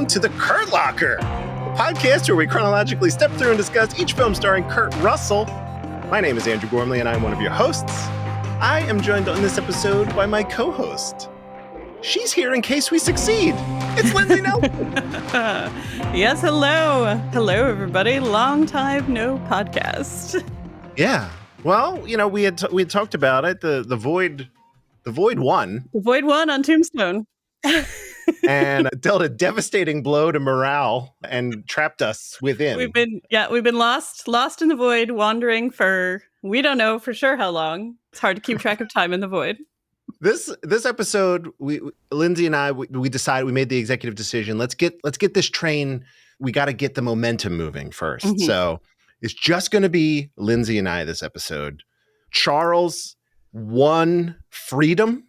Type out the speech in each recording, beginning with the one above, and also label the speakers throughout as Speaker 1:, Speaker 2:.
Speaker 1: to the Kurt Locker, the podcast where we chronologically step through and discuss each film starring Kurt Russell. My name is Andrew Gormley, and I'm one of your hosts. I am joined on this episode by my co-host. She's here in case we succeed. It's Lindsey Nelson.
Speaker 2: Yes, hello. Hello, everybody. Long time no podcast.
Speaker 1: Yeah. Well, you know, we had talked about it. The void won.
Speaker 2: The void won on Tombstone.
Speaker 1: And dealt a devastating blow to morale and trapped us within.
Speaker 2: We've been lost in the void, wandering for we don't know for sure how long. It's hard to keep track of time in the void.
Speaker 1: This episode, Lindsey and I, we decided, we made the executive decision. Let's get this train. We got to get the momentum moving first. Mm-hmm. So it's just going to be Lindsey and I this episode. Charles won freedom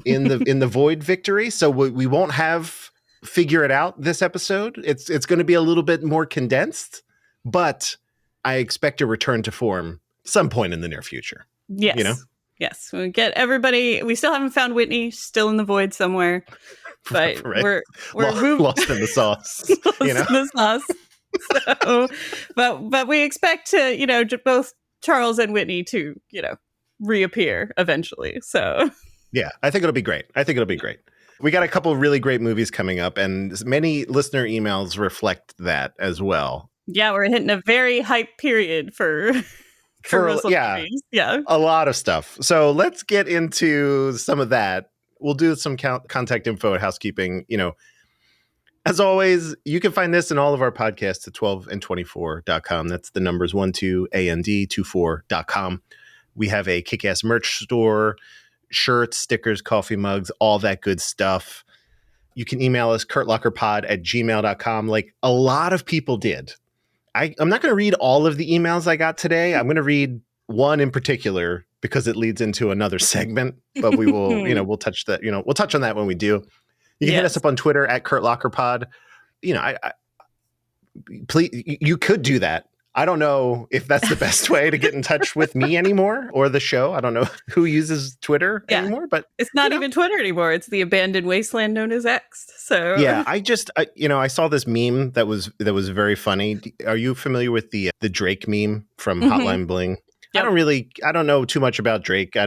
Speaker 1: in the void victory, so we won't have figure it out this episode. It's going to be a little bit more condensed, but I expect a return to form some point in the near future.
Speaker 2: Yes, you know. Yes, we get everybody. We still haven't found Whitney, still in the void somewhere, but right. we're
Speaker 1: lost in the sauce. You know,
Speaker 2: in the sauce. So, but we expect to both Charles and Whitney to reappear eventually. So.
Speaker 1: Yeah, I think it'll be great. We got a couple of really great movies coming up, and many listener emails reflect that as well.
Speaker 2: Yeah, we're hitting a very hype period for movies. Yeah,
Speaker 1: a lot of stuff. So let's get into some of that. We'll do some contact info and housekeeping. You know, as always, you can find this in all of our podcasts at 12and24.com. That's the numbers 12and24.com. We have a kick-ass merch store. Shirts, stickers, coffee mugs, all that good stuff. You can email us, kurtlockerpod@gmail.com, like a lot of people did. I'm not going to read all of the emails I got today. I'm going to read one in particular because it leads into another segment, but we will, we'll touch that, we'll touch on that when we do. You can hit us up on Twitter at kurtlockerpod. Please, you could do that. I don't know if that's the best way to get in touch with me anymore or the show. I don't know who uses Twitter anymore, but
Speaker 2: it's not even Twitter anymore. It's the abandoned wasteland known as X. So
Speaker 1: yeah, I saw this meme that was very funny. Are you familiar with the Drake meme from Hotline Bling? Yep. I don't know too much about Drake. I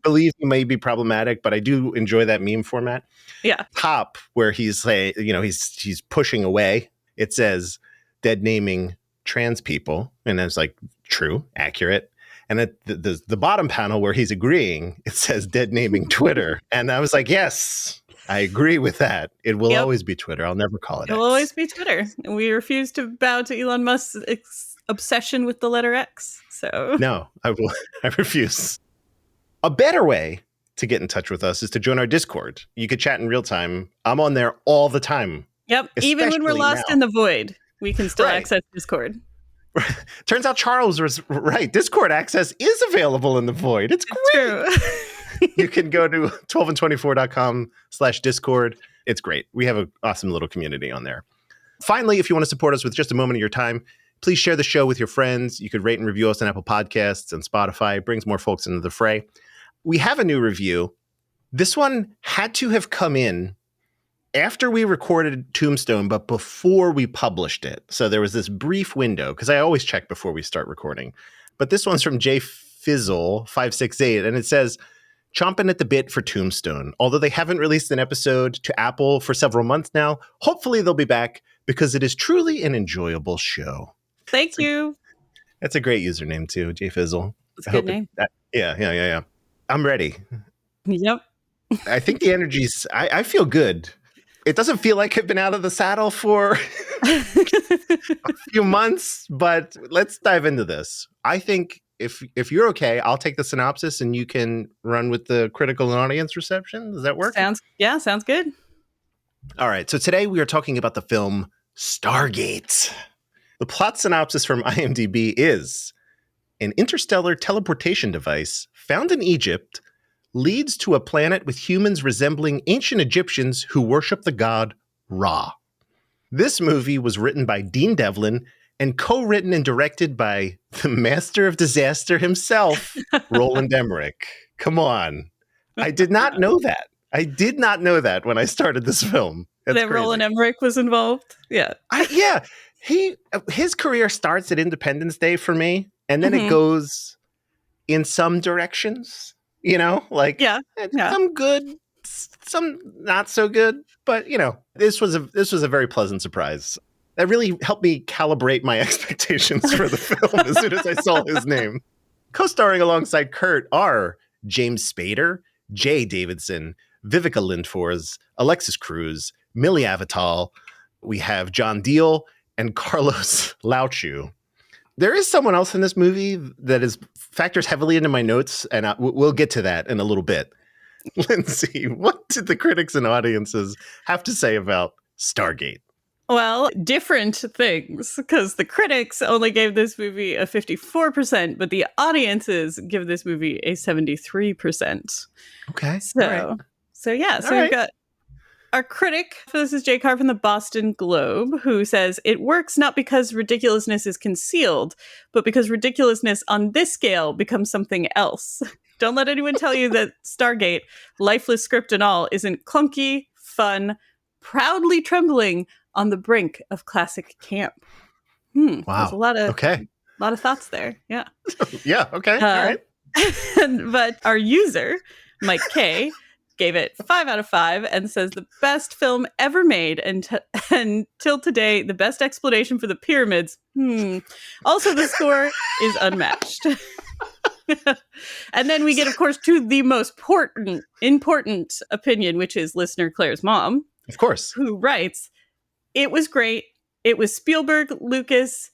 Speaker 1: believe he may be problematic, but I do enjoy that meme format.
Speaker 2: Yeah.
Speaker 1: Top where he's he's pushing away. It says, dead naming trans people, and it's like true, accurate. And at the bottom panel where he's agreeing, it says dead naming Twitter, and I was like, yes, I agree with that. It will always be Twitter. I'll never call it.
Speaker 2: It will always be Twitter, and we refuse to bow to Elon Musk's obsession with the letter X. So
Speaker 1: no, I refuse. A better way to get in touch with us is to join our Discord. You could chat in real time. I'm on there all the time.
Speaker 2: Yep, even when we're lost in the void. We can still access Discord.
Speaker 1: Turns out Charles was right. Discord access is available in the void. It's great.
Speaker 2: True.
Speaker 1: You can go to 12and24.com/Discord. It's great. We have an awesome little community on there. Finally, if you want to support us with just a moment of your time, please share the show with your friends. You could rate and review us on Apple Podcasts and Spotify. It brings more folks into the fray. We have a new review. This one had to have come in after we recorded Tombstone, but before we published it. So there was this brief window, because I always check before we start recording. But this one's from J Fizzle 568, and it says, chomping at the bit for Tombstone. Although they haven't released an episode to Apple for several months now, hopefully they'll be back because it is truly an enjoyable show.
Speaker 2: Thank you.
Speaker 1: That's a great username too, J Fizzle.
Speaker 2: It's a good name.
Speaker 1: Yeah. I'm ready.
Speaker 2: Yep.
Speaker 1: I think the energy's, I feel good. It doesn't feel like I've been out of the saddle for a few months, but let's dive into this. I think if you're okay, I'll take the synopsis and you can run with the critical and audience reception. Does that work?
Speaker 2: Sounds good.
Speaker 1: All right. So today we are talking about the film Stargate. The plot synopsis from IMDb is: an interstellar teleportation device found in Egypt leads to a planet with humans resembling ancient Egyptians who worship the god Ra. This movie was written by Dean Devlin and co-written and directed by the master of disaster himself, Roland Emmerich. Come on. I did not know that. I did not know that when I started this film. That's
Speaker 2: that
Speaker 1: crazy.
Speaker 2: Roland Emmerich was involved. Yeah.
Speaker 1: Yeah. His career starts at Independence Day for me, and then it
Speaker 2: Mhm.
Speaker 1: goes in some directions, like
Speaker 2: Yeah. Yeah.
Speaker 1: some good, some not so good, but this was a very pleasant surprise. That really helped me calibrate my expectations for the film as soon as I saw his name. Co-starring alongside Kurt are James Spader, Jay Davidson, Vivica Lindfors, Alexis Cruz, Millie Avital. We have John Deal and Carlos Lauchu. There is someone else in this movie that factors heavily into my notes, and we'll get to that in a little bit. Lindsey, what did the critics and audiences have to say about Stargate?
Speaker 2: Well, different things, because the critics only gave this movie a 54%, but the audiences give this movie a 73%.
Speaker 1: Okay.
Speaker 2: So,
Speaker 1: All right.
Speaker 2: So we've got our critic, this is Jay Carr from the Boston Globe, who says, it works not because ridiculousness is concealed, but because ridiculousness on this scale becomes something else. Don't let anyone tell you that Stargate, lifeless script and all, isn't clunky, fun, proudly trembling on the brink of classic camp.
Speaker 1: Wow.
Speaker 2: There's a lot of thoughts there. Yeah.
Speaker 1: Yeah. Okay. All right.
Speaker 2: But our user, Mike K, gave it 5 out of 5 and says the best film ever made until today, the best explanation for the pyramids. Also, the score is unmatched. And then we get, of course, to the most important opinion, which is listener Claire's mom.
Speaker 1: Of course.
Speaker 2: Who writes, it was great. It was Spielberg, Lucas,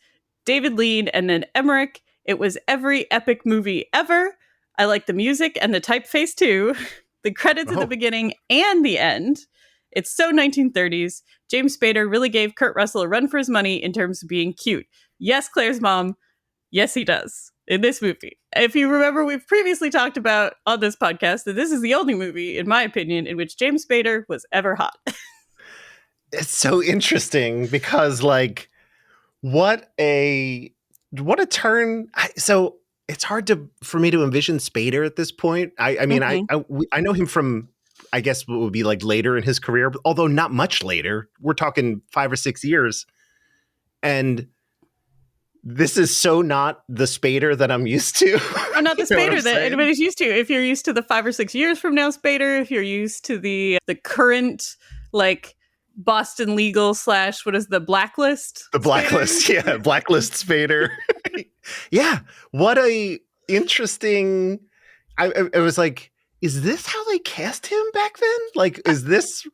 Speaker 2: David Lean, and then Emmerich. It was every epic movie ever. I like the music and the typeface too. The credits at the beginning and the end. It's so 1930s. James Spader really gave Kurt Russell a run for his money in terms of being cute. Yes, Claire's mom. Yes, he does in this movie. If you remember, we've previously talked about on this podcast that this is the only movie, in my opinion, in which James Spader was ever hot.
Speaker 1: It's so interesting because, like, what a turn. So it's hard for me to envision Spader at this point. I mean, I know him from, I guess, what would be like later in his career, although not much later. We're talking 5 or 6 years. And this is so not the Spader that I'm used to.
Speaker 2: I'm not the Spader that anybody's used to. If you're used to the 5 or 6 years from now Spader, if you're used to the current, like, Boston legal / what is the Blacklist?
Speaker 1: The Blacklist, Spader? Yeah. Blacklist Spader. Yeah. What a interesting... I was like, is this how they cast him back then? Like, is this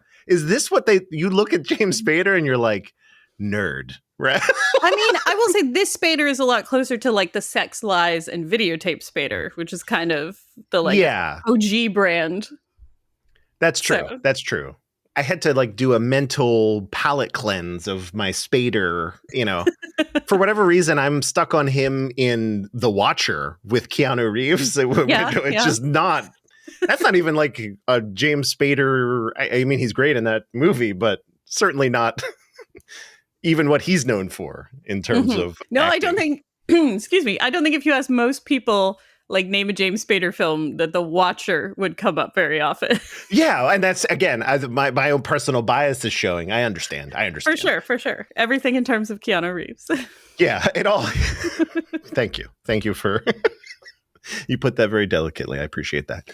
Speaker 1: what you look at James Spader and you're like, nerd, right?
Speaker 2: I mean, I will say this Spader is a lot closer to like the Sex, Lies, and Videotape Spader, which is kind of the OG brand.
Speaker 1: That's true. So. That's true. I had to like do a mental palate cleanse of my Spader, For whatever reason, I'm stuck on him in The Watcher with Keanu Reeves. It's just not, that's not even like a James Spader. I mean, he's great in that movie, but certainly not even what he's known for in terms of
Speaker 2: No,
Speaker 1: acting.
Speaker 2: I don't think, excuse me, I don't think if you ask most people, like, name a James Spader film, that The Watcher would come up very often.
Speaker 1: Yeah, and that's, again, my own personal bias is showing. I understand.
Speaker 2: For sure. Everything in terms of Keanu Reeves.
Speaker 1: Yeah, it all. Thank you. Thank you for, you put that very delicately. I appreciate that.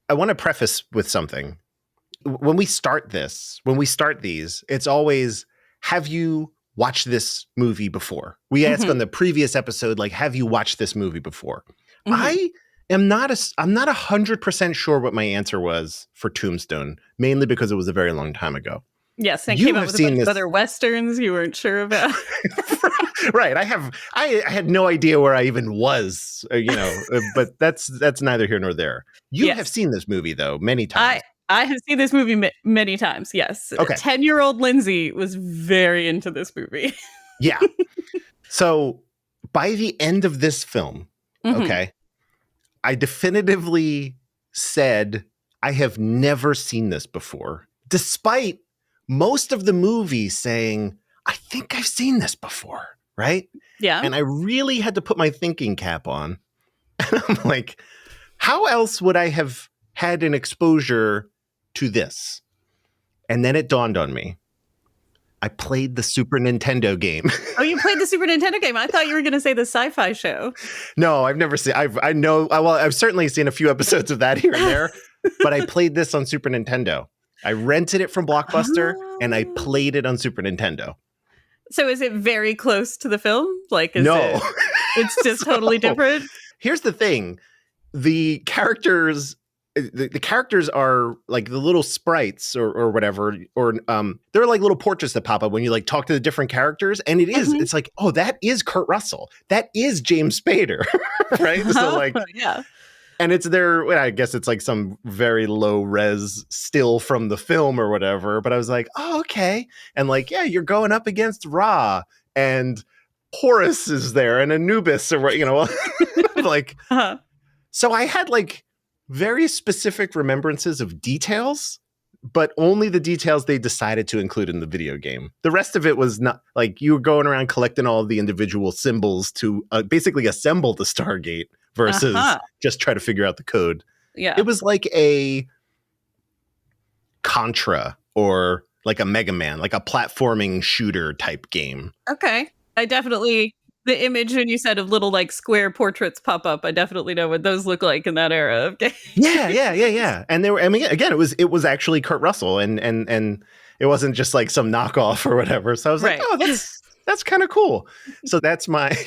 Speaker 1: I want to preface with something. When we start these, it's always, have you watched this movie before? We asked on the previous episode, like, have you watched this movie before? I'm not 100% sure what my answer was for Tombstone, mainly because it was a very long time ago.
Speaker 2: Yes, and it came out with a bunch of other Westerns you weren't sure about.
Speaker 1: Right. I had no idea where I even was, but that's neither here nor there. You have seen this movie, though, many times.
Speaker 2: I have seen this movie many times, yes. Okay. 10-year-old Lindsey was very into this movie.
Speaker 1: Yeah. So by the end of this film, okay, I definitively said, I have never seen this before, despite most of the movie saying, I think I've seen this before, right?
Speaker 2: Yeah.
Speaker 1: And I really had to put my thinking cap on. And I'm like, how else would I have had an exposure to this? And then it dawned on me. I played the Super Nintendo game.
Speaker 2: Oh, you played the Super Nintendo game. I thought you were going to say the sci-fi show.
Speaker 1: No, I've never seen. I know. Well, I've certainly seen a few episodes of that here and there, but I played this on Super Nintendo. I rented it from Blockbuster and I played it on Super Nintendo.
Speaker 2: So is it very close to the film? Like,
Speaker 1: No,
Speaker 2: it's just totally different.
Speaker 1: Here's the thing: the characters. The characters are like the little sprites or whatever, or they're like little portraits that pop up when you like talk to the different characters. And it's like, oh, that is Kurt Russell. That is James Spader. Right. So like,
Speaker 2: yeah.
Speaker 1: And it's their, I guess it's like some very low res still from the film or whatever. But I was like, oh, okay. And like, yeah, you're going up against Ra and Horus is there and Anubis or, like, so I had like very specific remembrances of details, but only the details they decided to include in the video game. The rest of it was not like you were going around collecting all of the individual symbols to basically assemble the Stargate versus just try to figure out the code.
Speaker 2: Yeah.
Speaker 1: It was like a Contra or like a Mega Man, like a platforming shooter type game.
Speaker 2: Okay. I definitely, the image when you said of little like square portraits pop up, I definitely know what those look like in that era of games.
Speaker 1: Yeah. And they were, I mean, again, it was actually Kurt Russell and it wasn't just like some knockoff or whatever. So I was like, oh, that's kind of cool. So that's my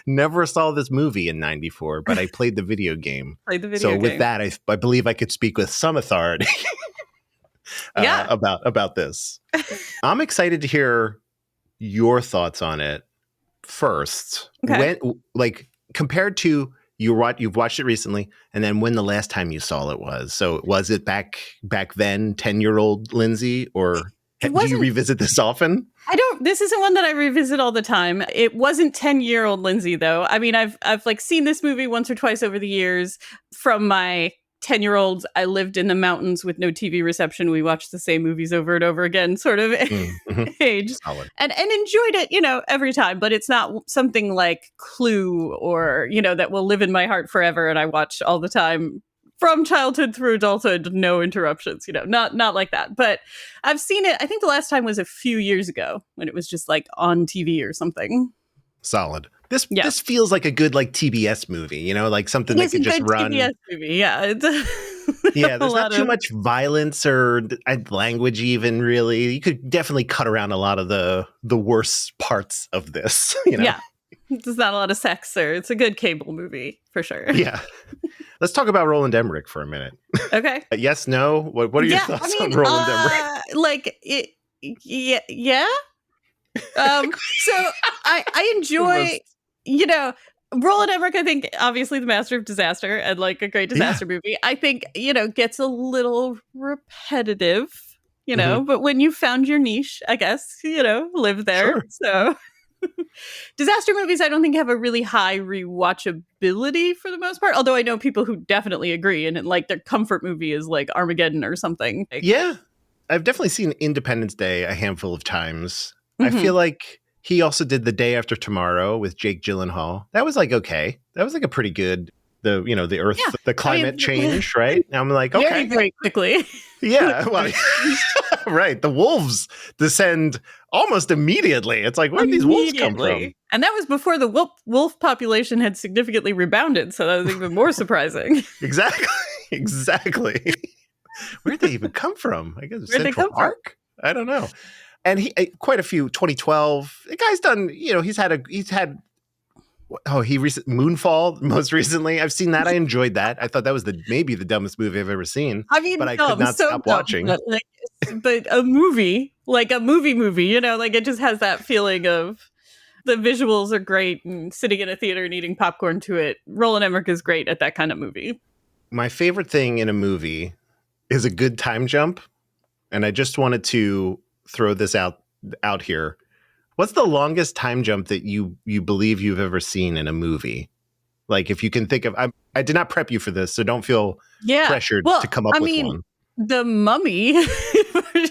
Speaker 1: never saw this movie in 94, but I played the video game. With that, I believe I could speak with some authority about this. I'm excited to hear your thoughts on it first.
Speaker 2: Okay.
Speaker 1: When, like, compared to you've watched it recently, and then when the last time you saw it was. So was it back then, 10-year-old Lindsey, or do you revisit this often?
Speaker 2: This isn't one that I revisit all the time. It wasn't 10-year-old Lindsey though. I mean, I've like seen this movie once or twice over the years. From my 10-year-olds, I lived in the mountains with no TV reception. We watched the same movies over and over again, sort of age.
Speaker 1: Solid.
Speaker 2: And enjoyed it, every time. But it's not something like Clue or, that will live in my heart forever. And I watch all the time from childhood through adulthood, no interruptions, not like that. But I've seen it. I think the last time was a few years ago when it was just like on TV or something.
Speaker 1: Solid. This feels like a good like TBS movie, like something that could just run.
Speaker 2: TBS movie, yeah.
Speaker 1: Yeah, there's not too much violence or language even really. You could definitely cut around a lot of the worst parts of this.
Speaker 2: Yeah, there's not a lot of sex, or it's a good cable movie for sure.
Speaker 1: Yeah. Let's talk about Roland Emmerich for a minute.
Speaker 2: Okay.
Speaker 1: Yes, no. What are your thoughts on Roland Emmerich?
Speaker 2: Yeah. So I enjoy, Roland Emmerich, I think obviously the master of disaster and like a great disaster movie, I think, gets a little repetitive, but when you found your niche, I guess, live there. Sure. So disaster movies, I don't think have a really high rewatchability for the most part. Although I know people who definitely agree and like their comfort movie is like Armageddon or something.
Speaker 1: Yeah. I've definitely seen Independence Day a handful of times. I feel like he also did The Day After Tomorrow with Jake Gyllenhaal. That was like, okay. That was like a pretty good, the earth, the climate change, right? And I'm like, okay.
Speaker 2: Very, very quickly.
Speaker 1: Yeah. Well, right. The wolves descend almost immediately. It's like, where did these wolves come from?
Speaker 2: And that was before the wolf population had significantly rebounded. So that was even more surprising. Exactly. Where'd they even come from? I guess Central Park? I don't know. And he quite a few. 2012. The guy's done. He's had. Moonfall most recently. I've seen that. I enjoyed that. I thought that was maybe the dumbest movie I've ever seen. I mean,
Speaker 1: but I could not stop watching.
Speaker 2: But a movie, like a movie, like it just has that feeling of the visuals are great and sitting in a theater and eating popcorn to it. Roland Emmerich is great at that kind of movie. My
Speaker 1: favorite thing in a movie is a good time jump, and I just wanted to throw this out here. What's the longest time jump that you believe you've ever seen in a movie? Like, if you can think of, I did not prep you for this, so don't feel pressured to come up with one.
Speaker 2: The Mummy.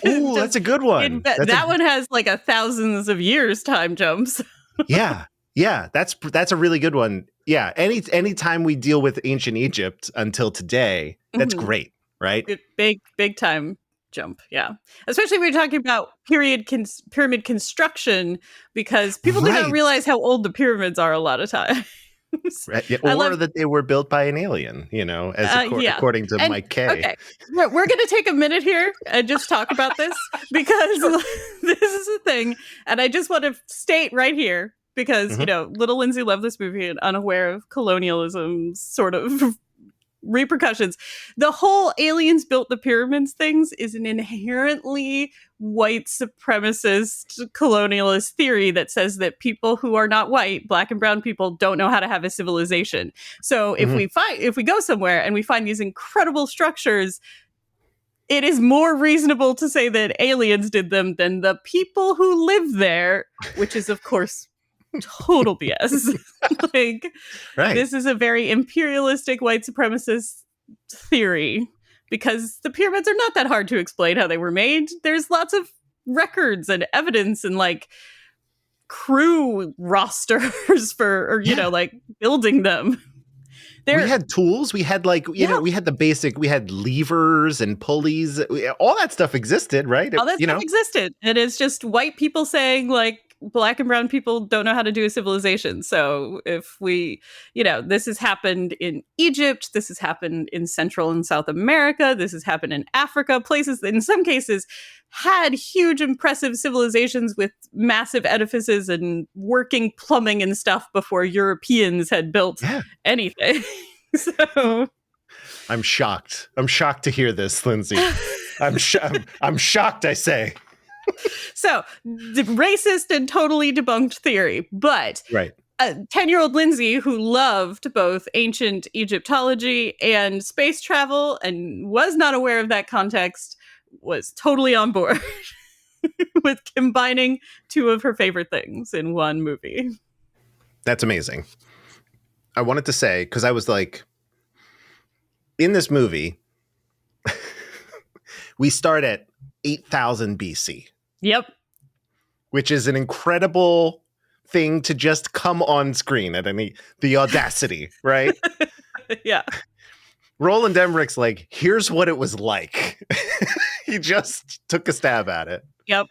Speaker 1: Ooh, that's a good one.
Speaker 2: That one has like thousands of years time jumps.
Speaker 1: Yeah, that's a really good one. Yeah, any time we deal with ancient Egypt until today, that's great, right?
Speaker 2: Big time. jump. Yeah. Especially when you're talking about pyramid construction, because people do not
Speaker 1: Right.
Speaker 2: realize how old the pyramids are a lot of times.
Speaker 1: Right. Yeah,
Speaker 2: I
Speaker 1: or
Speaker 2: love,
Speaker 1: that they were built by an alien, as
Speaker 2: yeah.
Speaker 1: according to
Speaker 2: And
Speaker 1: Mike Kay.
Speaker 2: okay, we're going to take a minute here and just talk about this because this is a thing. And I just want to state right here because,
Speaker 1: Mhm.
Speaker 2: little Lindsay loved this movie and unaware of colonialism sort of repercussions. The whole aliens built the pyramids things is an inherently white supremacist colonialist theory that says that people who are not white, black and brown people, don't know how to have a civilization. So if we go somewhere and we find these incredible structures, it is more reasonable to say that aliens did them than the people who live there, which is of course total BS. Like,
Speaker 1: Right.
Speaker 2: this is a very imperialistic white supremacist theory because the pyramids are not that hard to explain how they were made. There's lots of records and evidence and like crew rosters for, like building them.
Speaker 1: We had tools. We had we had the basic, we had levers and pulleys. All that stuff existed, right?
Speaker 2: All that stuff existed. And it's just white people saying like, black and brown people don't know how to do a civilization. So if we, this has happened in Egypt, this has happened in Central and South America, this has happened in Africa, places that in some cases had huge, impressive civilizations with massive edifices and working plumbing and stuff before Europeans had built anything. So
Speaker 1: I'm shocked. I'm shocked to hear this, Lindsay. I'm shocked, I say.
Speaker 2: So, the racist and totally debunked theory, but
Speaker 1: right.
Speaker 2: 10-year-old Lindsay, who loved both ancient Egyptology and space travel and was not aware of that context, was totally on board with combining two of her favorite things in one movie.
Speaker 1: That's amazing. I wanted to say, because I was like, in this movie, we start at 8,000 BC.
Speaker 2: Yep.
Speaker 1: Which is an incredible thing to just come on screen at the audacity, right?
Speaker 2: Yeah.
Speaker 1: Roland Emmerich's like, here's what it was like. He just took a stab at it.
Speaker 2: Yep.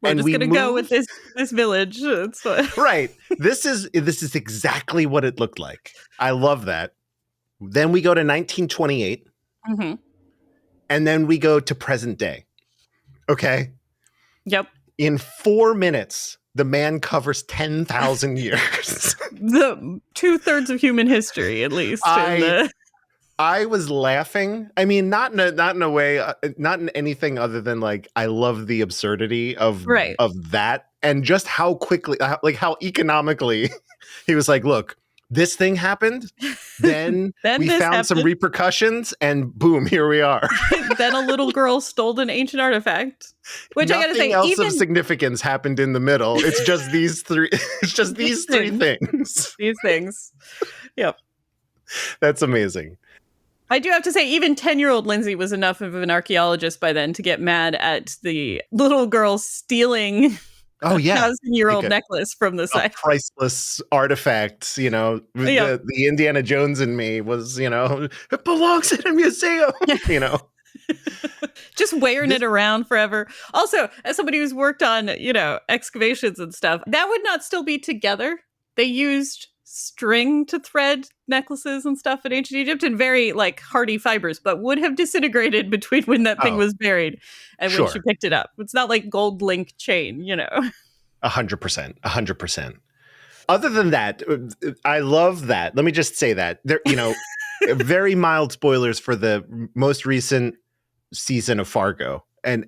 Speaker 2: We're just going to go with this village. It's
Speaker 1: right. This is exactly what it looked like. I love that. Then we go to 1928.
Speaker 2: Mm-hmm.
Speaker 1: And then we go to present day. Okay?
Speaker 2: Yep.
Speaker 1: In 4 minutes, the man covers 10,000 years.
Speaker 2: The 2/3 of human history, at least.
Speaker 1: I was laughing. I mean, not in a way, not in anything other than like, I love the absurdity of that, and just how quickly, like how economically, he was like, look, this thing happened, then we found some repercussions, and boom, here we are.
Speaker 2: Then a little girl stole an ancient artifact, which I gotta say,
Speaker 1: nothing else of significance happened in the middle. It's just these three. It's just these three things.
Speaker 2: These things. Yep.
Speaker 1: That's amazing.
Speaker 2: I do have to say, even 10-year-old Lindsay was enough of an archaeologist by then to get mad at the little girl stealing a 1,000-year-old necklace from the site.
Speaker 1: Priceless artifact, the Indiana Jones in me was, it belongs in a museum,
Speaker 2: Just wearing it around forever. Also, as somebody who's worked on, excavations and stuff, that would not still be together. They used string to thread necklaces and stuff in ancient Egypt, and very like hardy fibers, but would have disintegrated between when that thing was buried and when she picked it up. It's not like gold link chain,
Speaker 1: 100%. Other than that, I love that. Let me just say that there, very mild spoilers for the most recent season of Fargo, and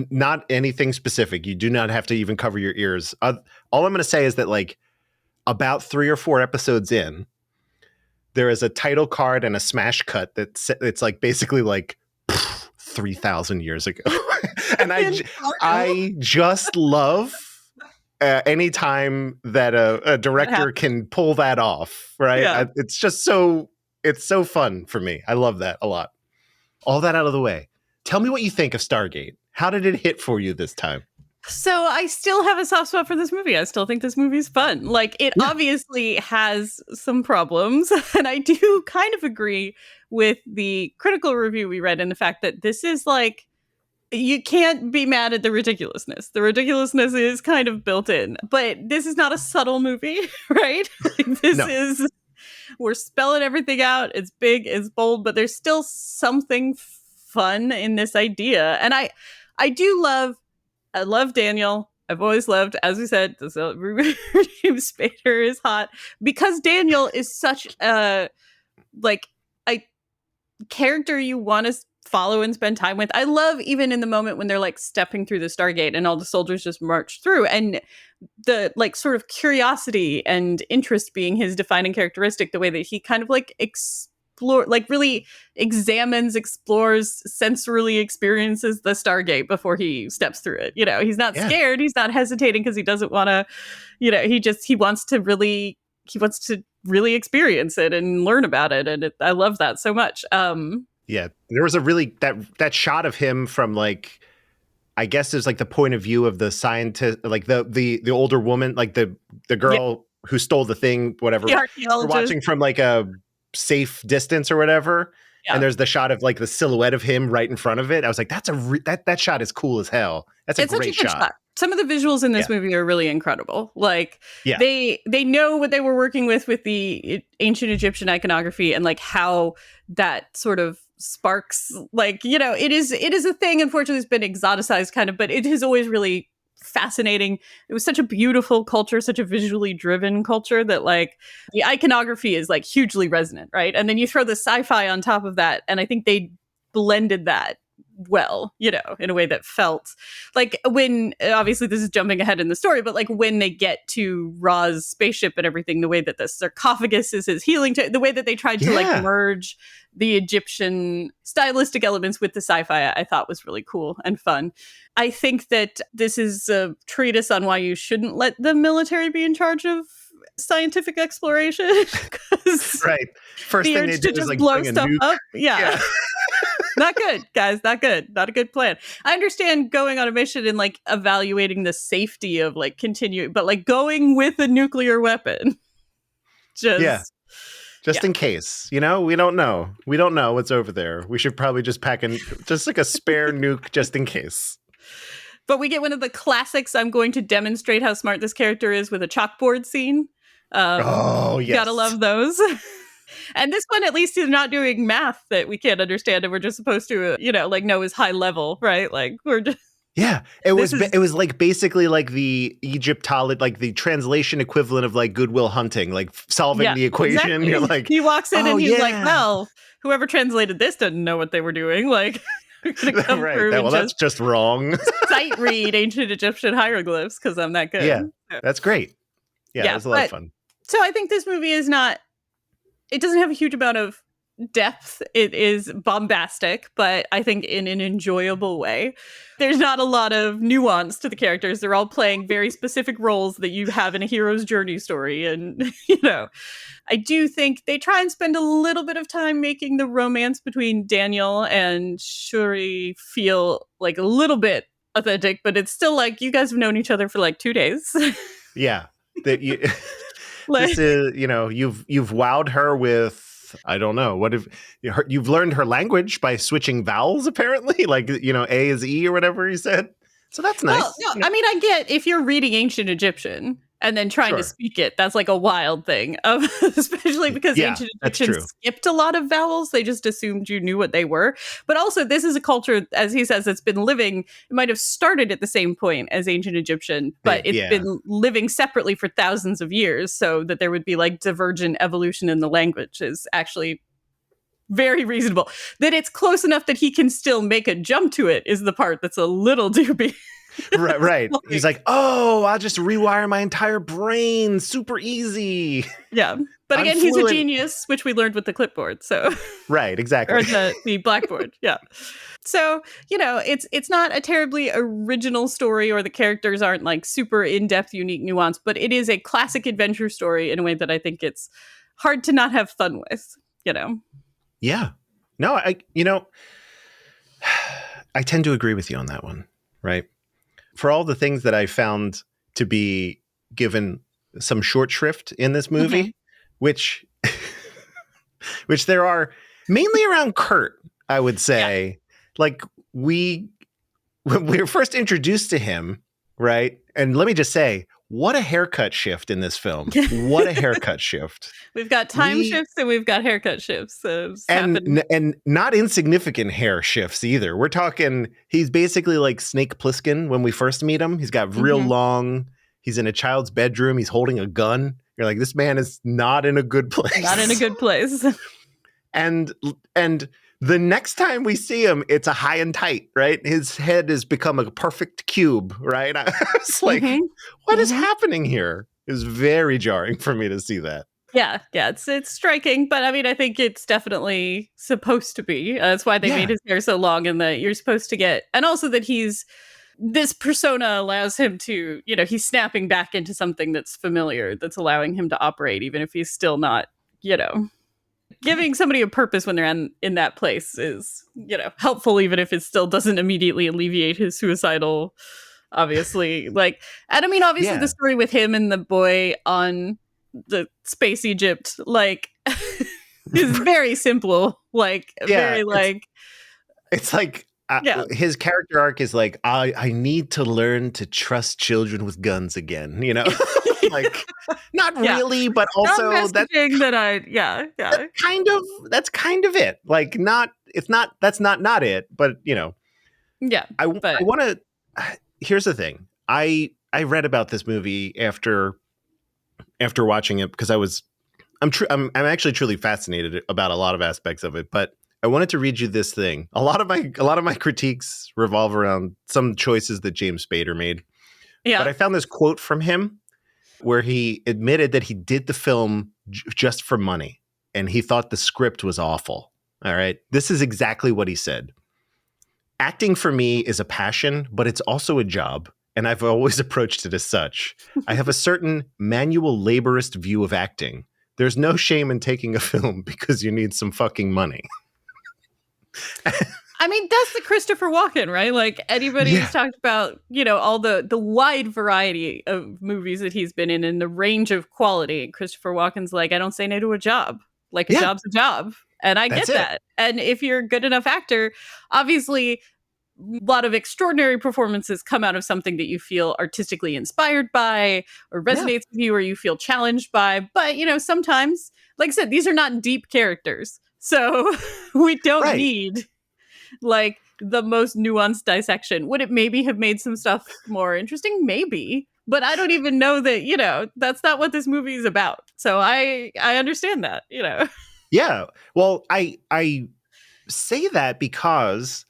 Speaker 1: not anything specific. You do not have to even cover your ears. All I'm going to say is that like, about 3 or 4 episodes in, there is a title card and a smash cut it's like basically like 3,000 years ago. And I just love any time that a director can pull that off, right?
Speaker 2: Yeah.
Speaker 1: It's so fun for me. I love that a lot. All that out of the way. Tell me what you think of Stargate. How did it hit for you this time?
Speaker 2: So I still have a soft spot for this movie. I still think this movie's fun. Like, it obviously has some problems. And I do kind of agree with the critical review we read in the fact that this is like you can't be mad at the ridiculousness. The ridiculousness is kind of built in, but this is not a subtle movie, right? Like, this
Speaker 1: No.
Speaker 2: is, we're spelling everything out. It's big, it's bold, but there's still something fun in this idea. And I love Daniel. I've always loved, as we said, James Spader is hot because Daniel is such a character you want to follow and spend time with. I love even in the moment when they're like stepping through the Stargate and all the soldiers just march through, and the like sort of curiosity and interest being his defining characteristic, the way that he kind of like really explores, sensorily experiences the Stargate before he steps through it. You know, he's not scared, he's not hesitating because he doesn't want to, you know, he wants to really experience it and learn about it. And I love that so much.
Speaker 1: Yeah, there was a really that shot of him from like, I guess it's like the point of view of the scientist, like the older woman, like the girl who stole the thing, whatever.
Speaker 2: The archaeologist.
Speaker 1: We're watching from like a safe distance or whatever. Yeah. And there's the shot of like the silhouette of him right in front of it. I was like, that shot is cool as hell. It's great shot.
Speaker 2: Some of the visuals in this movie are really incredible. Like they know what they were working with the ancient Egyptian iconography and like how that sort of sparks, like, you know, it is a thing. Unfortunately, it's been exoticized kind of, but it is always really fascinating. It was such a beautiful culture, such a visually driven culture that like the iconography is like hugely resonant, right? And then you throw the sci-fi on top of that, and I think they blended that well, you know, in a way that felt like, when obviously this is jumping ahead in the story, but like when they get to Ra's spaceship and everything, the way that the sarcophagus is his healing, the way that they tried to like merge the Egyptian stylistic elements with the sci-fi, I thought was really cool and fun. I think that this is a treatise on why you shouldn't let the military be in charge of scientific exploration.
Speaker 1: Right. First
Speaker 2: the
Speaker 1: thing
Speaker 2: urge
Speaker 1: they
Speaker 2: to
Speaker 1: do is
Speaker 2: just
Speaker 1: like
Speaker 2: blow
Speaker 1: bring a
Speaker 2: stuff
Speaker 1: nuke.
Speaker 2: up. Yeah. Not good, guys. Not good. Not a good plan. I understand going on a mission and like evaluating the safety of like continuing, but like going with a nuclear weapon. Just
Speaker 1: in case, you know, we don't know what's over there. We should probably just pack in just like a spare nuke just in case.
Speaker 2: But we get one of the classics. I'm going to demonstrate how smart this character is with a chalkboard scene. Gotta love those. And this one, at least, he's not doing math that we can't understand, and we're just supposed to, you know, like know is high level, right? Like we're just.
Speaker 1: Yeah, it was like basically like the Egyptology, like the translation equivalent of like Good Will Hunting, like solving the equation.
Speaker 2: Exactly.
Speaker 1: You're like,
Speaker 2: he walks in and he's like, well, whoever translated this didn't know what they were doing. Like, come through and
Speaker 1: that's just wrong.
Speaker 2: sight read ancient Egyptian hieroglyphs because I'm that good.
Speaker 1: Yeah, that's great. Yeah, that was a lot of fun.
Speaker 2: So I think this movie is not. It doesn't have a huge amount of depth. It is bombastic, but I think in an enjoyable way. There's not a lot of nuance to the characters. They're all playing very specific roles that you have in a hero's journey story. And, you know, I do think they try and spend a little bit of time making the romance between Daniel and Shuri feel like a little bit authentic, but it's still like you guys have known each other for like 2 days.
Speaker 1: Yeah. This is, you know, you've wowed her with, I don't know, you've learned her language by switching vowels, apparently, like, you know, A is E or whatever he said. So that's nice.
Speaker 2: Well, no, I mean, I get if you're reading ancient Egyptian and then trying to speak it, that's like a wild thing, especially because ancient Egyptians skipped a lot of vowels. They just assumed you knew what they were. But also, this is a culture, as he says, that's been living, it might have started at the same point as ancient Egyptian, but it's been living separately for thousands of years, so that there would be like divergent evolution in the language is actually very reasonable. That it's close enough that he can still make a jump to it is the part that's a little dubious.
Speaker 1: Right. He's like, oh, I'll just rewire my entire brain. Super easy.
Speaker 2: Yeah. But again, he's a genius, which we learned with the clipboard. So
Speaker 1: right, exactly.
Speaker 2: Or the blackboard. Yeah. So, you know, it's not a terribly original story, or the characters aren't like super in-depth, unique nuance, but it is a classic adventure story in a way that I think it's hard to not have fun with, you know?
Speaker 1: Yeah. No, I tend to agree with you on that one, right? For all the things that I found to be given some short shrift in this movie, which there are mainly around Kurt, I would say. Yeah. Like we when we were first introduced to him, right? And let me just say, what a haircut shift in this film. What a haircut shift.
Speaker 2: We've got time shifts and we've got haircut shifts. So
Speaker 1: and not insignificant hair shifts either. We're talking, he's basically like Snake Plissken when we first meet him. He's got real long, he's in a child's bedroom. He's holding a gun. You're like, this man is not in a good place.
Speaker 2: Not in a good place.
Speaker 1: And the next time we see him, it's a high and tight, right? His head has become a perfect cube, right? I was like, what is happening here? It was very jarring for me to see that.
Speaker 2: Yeah, it's striking, but I mean, I think it's definitely supposed to be. That's why they made his hair so long, and that you're supposed to get, and also that this persona allows him to, he's snapping back into something that's familiar, that's allowing him to operate, even if he's still not, giving somebody a purpose when they're in that place is, helpful, even if it still doesn't immediately alleviate his suicidal, obviously. Like, and I mean, obviously the story with him and the boy on the space Egypt, like, is very simple. Like, very like,
Speaker 1: it's like, his character arc is like, I need to learn to trust children with guns again, like, not really, but also that's kind of it. Like, that's not it, but I want to. Here's the thing. I read about this movie after watching it because I'm actually truly fascinated about a lot of aspects of it, but I wanted to read you this thing. A lot of my critiques revolve around some choices that James Spader made. Yeah. But I found this quote from him where he admitted that he did the film just for money, and he thought the script was awful. All right. This is exactly what he said. Acting for me is a passion, but it's also a job, and I've always approached it as such. I have a certain manual laborist view of acting. There's no shame in taking a film because you need some fucking money.
Speaker 2: I mean, that's the Christopher Walken, right? Like, anybody who's talked about, all the wide variety of movies that he's been in and the range of quality. And Christopher Walken's like, I don't say no to a job. Like, a job's a job. And I get that. And if you're a good enough actor, obviously, a lot of extraordinary performances come out of something that you feel artistically inspired by or resonates with you or you feel challenged by. But, sometimes, like I said, these are not deep characters. So we don't need like the most nuanced dissection. Would it maybe have made some stuff more interesting? Maybe. But I don't even know that, that's not what this movie is about. So I understand that,
Speaker 1: Yeah. Well, I say that because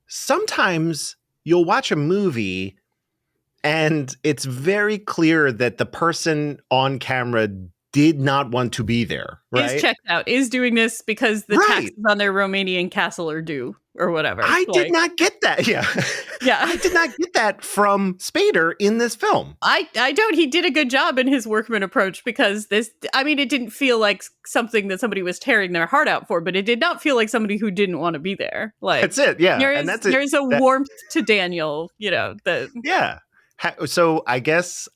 Speaker 1: sometimes you'll watch a movie and it's very clear that the person on camera did not want to be there, right?
Speaker 2: Is checked out, is doing this because the taxes on their Romanian castle are due or whatever.
Speaker 1: I did not get that. Yeah. I did not get that from Spader in this film.
Speaker 2: I don't. He did a good job in his workman approach because it didn't feel like something that somebody was tearing their heart out for, but it did not feel like somebody who didn't want to be there. Like,
Speaker 1: that's it. Yeah.
Speaker 2: There's a warmth to Daniel, that.
Speaker 1: Yeah. So I guess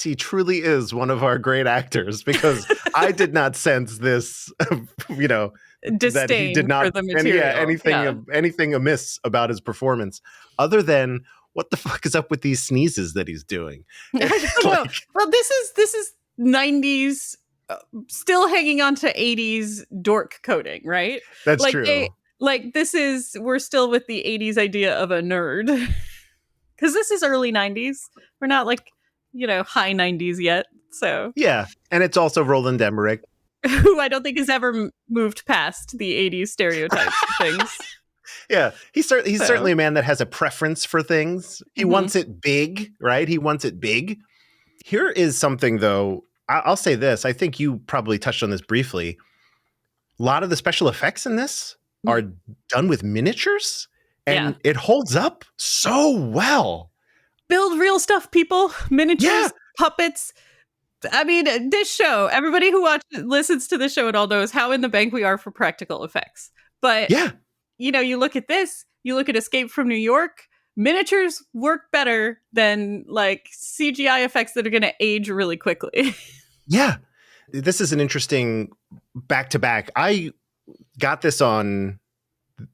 Speaker 1: he truly is one of our great actors because I did not sense this,
Speaker 2: disdain
Speaker 1: that he did not
Speaker 2: for the material.
Speaker 1: anything amiss about his performance, other than what the fuck is up with these sneezes that he's doing.
Speaker 2: I don't know. Well, this is 90s, still hanging on to 80s dork coding, right?
Speaker 1: That's true.
Speaker 2: We're still with the 80s idea of a nerd. Because this is early 90s. We're not high 90s yet. So
Speaker 1: yeah. And it's also Roland Emmerich,
Speaker 2: who I don't think has ever moved past the 80s stereotypes of things.
Speaker 1: Yeah. He's certainly a man that has a preference for things. He wants it big, right? He wants it big. Here is something, though. I'll say this. I think you probably touched on this briefly. A lot of the special effects in this are done with miniatures. And it holds up so well.
Speaker 2: Build real stuff, people. Miniatures, puppets. I mean, this show, everybody who listens to this show at all knows how in the bank we are for practical effects. But, you look at this, you look at Escape from New York, miniatures work better than CGI effects that are going to age really quickly.
Speaker 1: Yeah. This is an interesting back-to-back. I got this on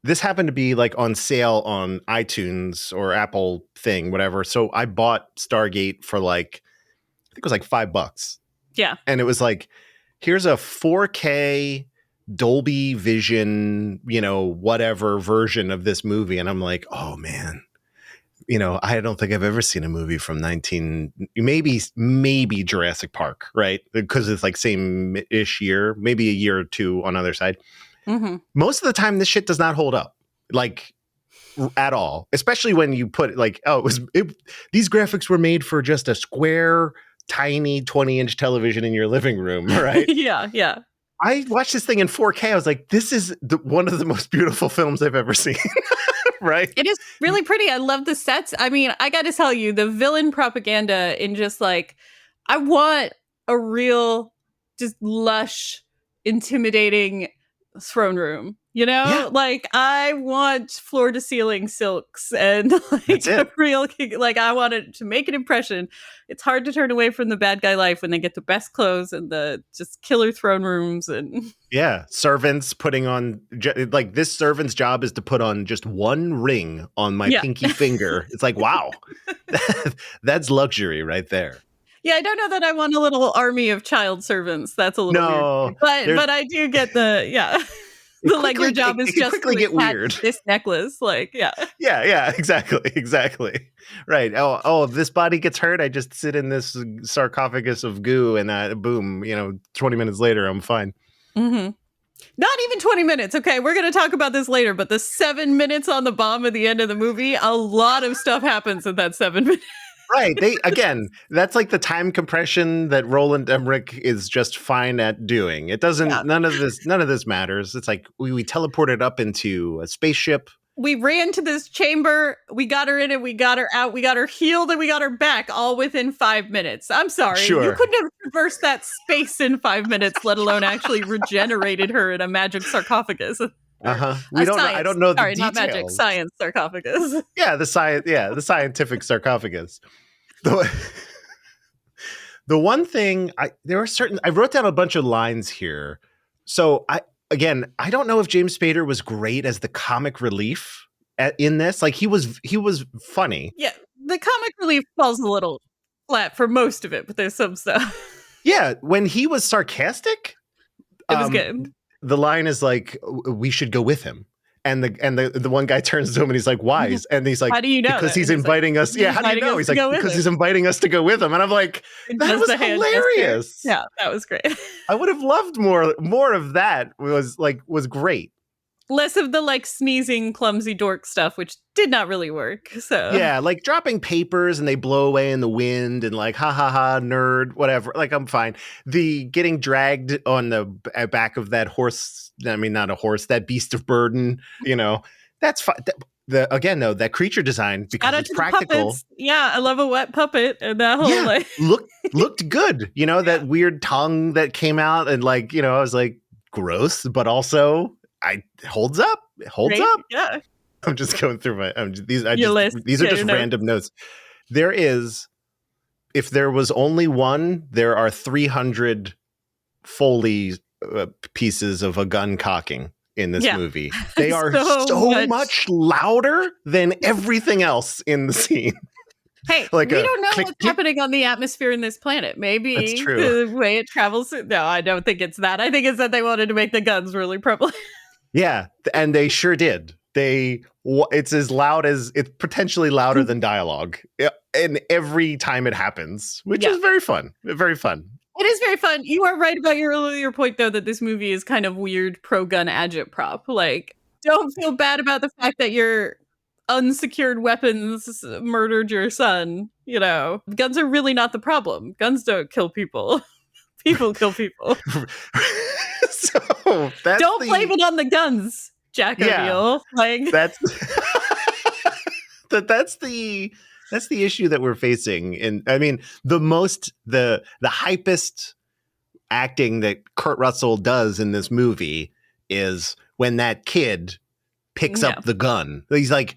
Speaker 1: this happened to be like on sale on iTunes or Apple thing, whatever. So I bought Stargate for like, I think it was like $5.
Speaker 2: Yeah.
Speaker 1: And it was like, here's a 4K Dolby Vision, whatever version of this movie. And I'm like, oh man, I don't think I've ever seen a movie from maybe Jurassic Park, right? Because it's like same-ish year, maybe a year or two on the other side.
Speaker 2: Mm-hmm.
Speaker 1: Most of the time, this shit does not hold up, like at all. Especially when you put like, these graphics were made for just a square, tiny 20-inch television in your living room, right?
Speaker 2: Yeah.
Speaker 1: I watched this thing in 4K. I was like, this is one of the most beautiful films I've ever seen. Right?
Speaker 2: It is really pretty. I love the sets. I mean, I got to tell you, the villain propaganda in just like, I want a real, just lush, intimidating throne room.
Speaker 1: Yeah.
Speaker 2: Like I want floor to ceiling silks and like a real, like I want it to make an impression. It's hard to turn away from the bad guy life when they get the best clothes and the just killer throne rooms and
Speaker 1: servants putting on like this servant's job is to put on just one ring on my pinky finger. It's like, wow, that's luxury right there.
Speaker 2: Yeah, I don't know that I want a little army of child servants. That's a little weird. But I do get the like your job is just
Speaker 1: quickly get weird.
Speaker 2: This necklace, like
Speaker 1: yeah, exactly, right. Oh, if this body gets hurt, I just sit in this sarcophagus of goo, and boom, 20 minutes later, I'm fine.
Speaker 2: Mm-hmm. Not even 20 minutes. Okay, we're going to talk about this later, but the 7 minutes on the bomb at the end of the movie, a lot of stuff happens in that 7 minutes.
Speaker 1: Right. That's like the time compression that Roland Emmerich is just fine at doing. It doesn't, none of this matters. It's like we teleported up into a spaceship.
Speaker 2: We ran to this chamber. We got her in and we got her out. We got her healed and we got her back all within 5 minutes. I'm sorry.
Speaker 1: Sure.
Speaker 2: You couldn't have traversed that space in 5 minutes, let alone actually regenerated her in a magic sarcophagus.
Speaker 1: I don't know the details.
Speaker 2: Not magic, science sarcophagus.
Speaker 1: Yeah, the scientific sarcophagus. The one thing I wrote down a bunch of lines here. So I don't know if James Spader was great as the comic relief in this. Like he was funny.
Speaker 2: Yeah, the comic relief falls a little flat for most of it, but there's some stuff.
Speaker 1: Yeah, when he was sarcastic,
Speaker 2: it was good.
Speaker 1: The line is like, "We should go with him." And the one guy turns to him and he's like, "Why?" And he's like,
Speaker 2: "How do you know?"
Speaker 1: Because he's inviting us. Yeah, how do you know? He's like, "Because he's inviting us to go with him." And I'm like, that was hilarious.
Speaker 2: Yeah, that was great.
Speaker 1: I would have loved more of that. Was great.
Speaker 2: Less of the like sneezing, clumsy dork stuff, which did not really work. So
Speaker 1: yeah, like dropping papers and they blow away in the wind and like ha ha ha nerd, whatever. Like I'm fine. The getting dragged on the back of that horse. I mean, not a horse. That beast of burden. That's fine. That creature design because it's practical.
Speaker 2: Yeah, I love a wet puppet and that whole
Speaker 1: looked good. That weird tongue that came out and I was like gross, but also. Holds up.
Speaker 2: Yeah.
Speaker 1: I'm just going through these are just random notes. There is, if there was only one, there are 300 Foley pieces of a gun cocking in this movie. They are so much louder than everything else in the scene.
Speaker 2: Hey, we don't know what's happening on the atmosphere in this planet. Maybe
Speaker 1: that's true.
Speaker 2: The way it travels. No, I don't think it's that. I think it's that they wanted to make the guns really prevalent.
Speaker 1: Yeah, and they sure did. It's as loud as it's potentially louder than dialogue, and every time it happens, which is very fun. Very fun.
Speaker 2: It is very fun. You are right about your earlier point, though, that this movie is kind of weird pro-gun agitprop. Like, don't feel bad about the fact that your unsecured weapons murdered your son. Guns are really not the problem. Guns don't kill people. People kill people.
Speaker 1: So
Speaker 2: don't blame it on the guns, Jack O'Neill. Like
Speaker 1: that's the issue that we're facing. And I mean, the hypest acting that Kurt Russell does in this movie is when that kid picks up the gun. He's like,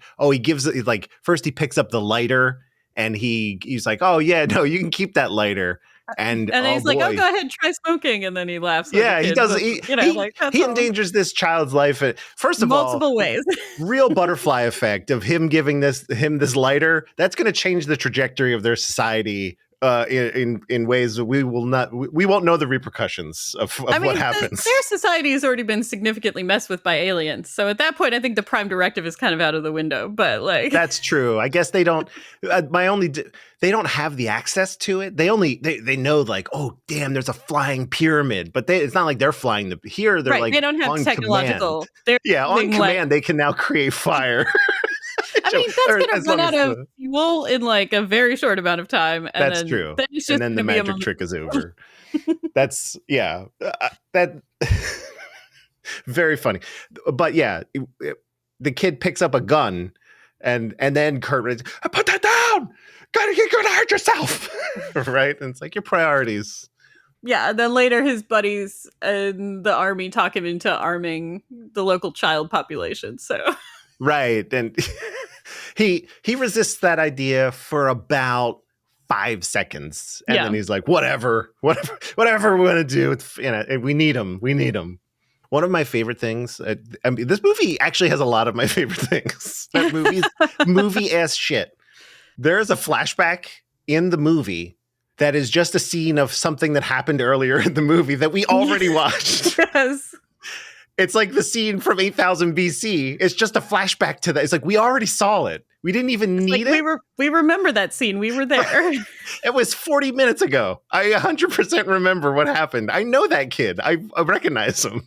Speaker 1: first he picks up the lighter and he's like, "Oh yeah, no, you can keep that lighter." And
Speaker 2: And then
Speaker 1: oh
Speaker 2: he's like, "Oh,
Speaker 1: boy.
Speaker 2: go ahead, try smoking," and then he laughs. At the
Speaker 1: Yeah, he
Speaker 2: kid,
Speaker 1: does.
Speaker 2: but, like that's
Speaker 1: He
Speaker 2: all.
Speaker 1: endangers this child's life. First of all,
Speaker 2: Multiple ways.
Speaker 1: real butterfly effect of him giving him this lighter. That's going to change the trajectory of their society in ways that we won't know the repercussions of what happens.
Speaker 2: Their society has already been significantly messed with by aliens. So at that point, I think the Prime Directive is kind of out of the window. But like,
Speaker 1: that's true. I guess they don't. They don't have the access to it. They know like, oh damn, there's a flying pyramid, but it's not like they're flying here. They're like,
Speaker 2: they don't have
Speaker 1: on
Speaker 2: technological.
Speaker 1: Command. Yeah, on command, they can now create fire.
Speaker 2: I mean, that's going to run out of fuel in like a very short amount of time. And
Speaker 1: that's true.
Speaker 2: And then
Speaker 1: the magic trick is over. That's that very funny. But yeah, the kid picks up a gun and then Kurt, put that down. You're gonna hurt yourself. Right? And it's like your priorities.
Speaker 2: Yeah, and then later his buddies in the army talk him into arming the local child population. So
Speaker 1: right. And he resists that idea for about 5 seconds. And then he's like, whatever we're gonna do. We need him. One of my favorite things, this movie actually has a lot of my favorite things. That movie ass shit. There's a flashback in the movie that is just a scene of something that happened earlier in the movie that we already watched.
Speaker 2: Yes.
Speaker 1: It's like the scene from 8000 BC. It's just a flashback to that. It's like, we already saw it. We didn't even need it.
Speaker 2: We remember that scene. We were there.
Speaker 1: It was 40 minutes ago. I 100% remember what happened. I know that kid. I recognize him.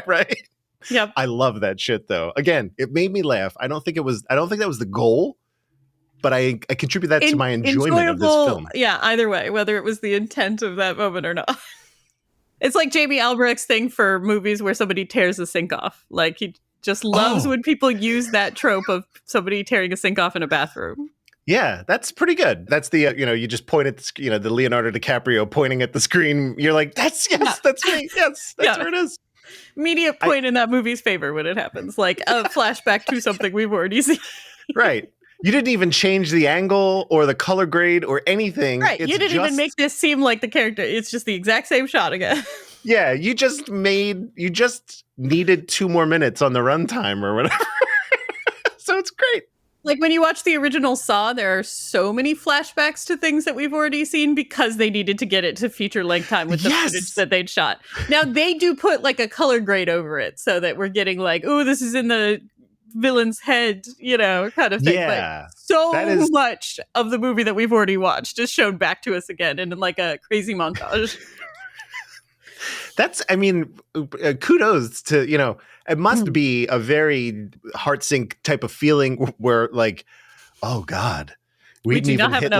Speaker 1: Right?
Speaker 2: Yep.
Speaker 1: I love that shit though. Again, it made me laugh. I don't think that was the goal, but I contribute that to my enjoyment of this film.
Speaker 2: Yeah, either way, whether it was the intent of that moment or not. It's like Jamie Albrecht's thing for movies where somebody tears a sink off. Like he just loves when people use that trope of somebody tearing a sink off in a bathroom.
Speaker 1: Yeah, that's pretty good. That's the, you just point at the, the Leonardo DiCaprio pointing at the screen. You're like, that's me. Yes, that's where it is.
Speaker 2: Immediate point in that movie's favor when it happens. Like a flashback to something we've already seen.
Speaker 1: Right. You didn't even change the angle or the color grade or anything.
Speaker 2: Right. You didn't even make this seem like the character. It's just the exact same shot again.
Speaker 1: Yeah. You just needed 2 more minutes on the runtime or whatever. So it's great.
Speaker 2: Like when you watch the original Saw, there are so many flashbacks to things that we've already seen because they needed to get it to feature length time with the footage that they'd shot. Now they do put like a color grade over it so that we're getting like, oh, this is in the villain's head, kind of thing.
Speaker 1: Yeah.
Speaker 2: But so much of the movie that we've already watched is shown back to us again in like a crazy montage.
Speaker 1: Kudos to, it must be a very heart sink type of feeling where like, oh God, we didn't even hit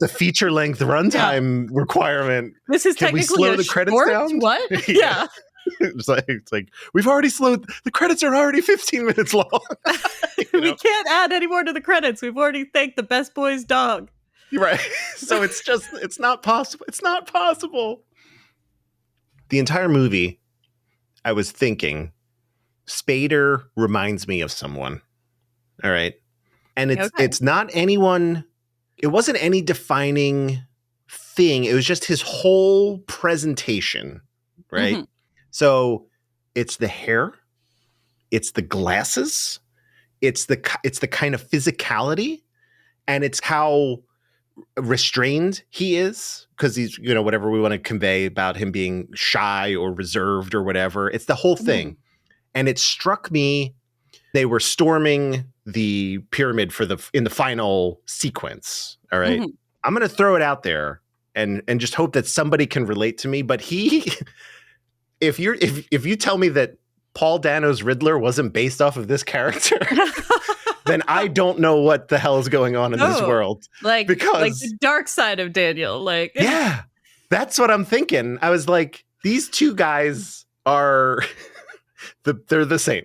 Speaker 1: the feature length runtime requirement.
Speaker 2: This is
Speaker 1: Can we
Speaker 2: technically
Speaker 1: slow the credits
Speaker 2: short?
Speaker 1: down?
Speaker 2: What? Yeah.
Speaker 1: It's like we've already slowed. The credits are already 15 minutes long.
Speaker 2: We can't add any more to the credits. We've already thanked the best boy's dog.
Speaker 1: Right. So it's not possible. It's not possible. The entire movie, I was thinking, Spader reminds me of someone. All right. And it's not anyone. It wasn't any defining thing. It was just his whole presentation. Right. Mm-hmm. So it's the hair, it's the glasses, it's the kind of physicality, and it's how restrained he is because he's, whatever we want to convey about him being shy or reserved or whatever. It's the whole thing. Mm-hmm. And it struck me, they were storming the pyramid in the final sequence. All right. Mm-hmm. I'm going to throw it out there and just hope that somebody can relate to me. But if you tell me that Paul Dano's Riddler wasn't based off of this character, then I don't know what the hell is going on in this world.
Speaker 2: Because the dark side of Daniel.
Speaker 1: Yeah, that's what I'm thinking. I was like, these two guys are they're the same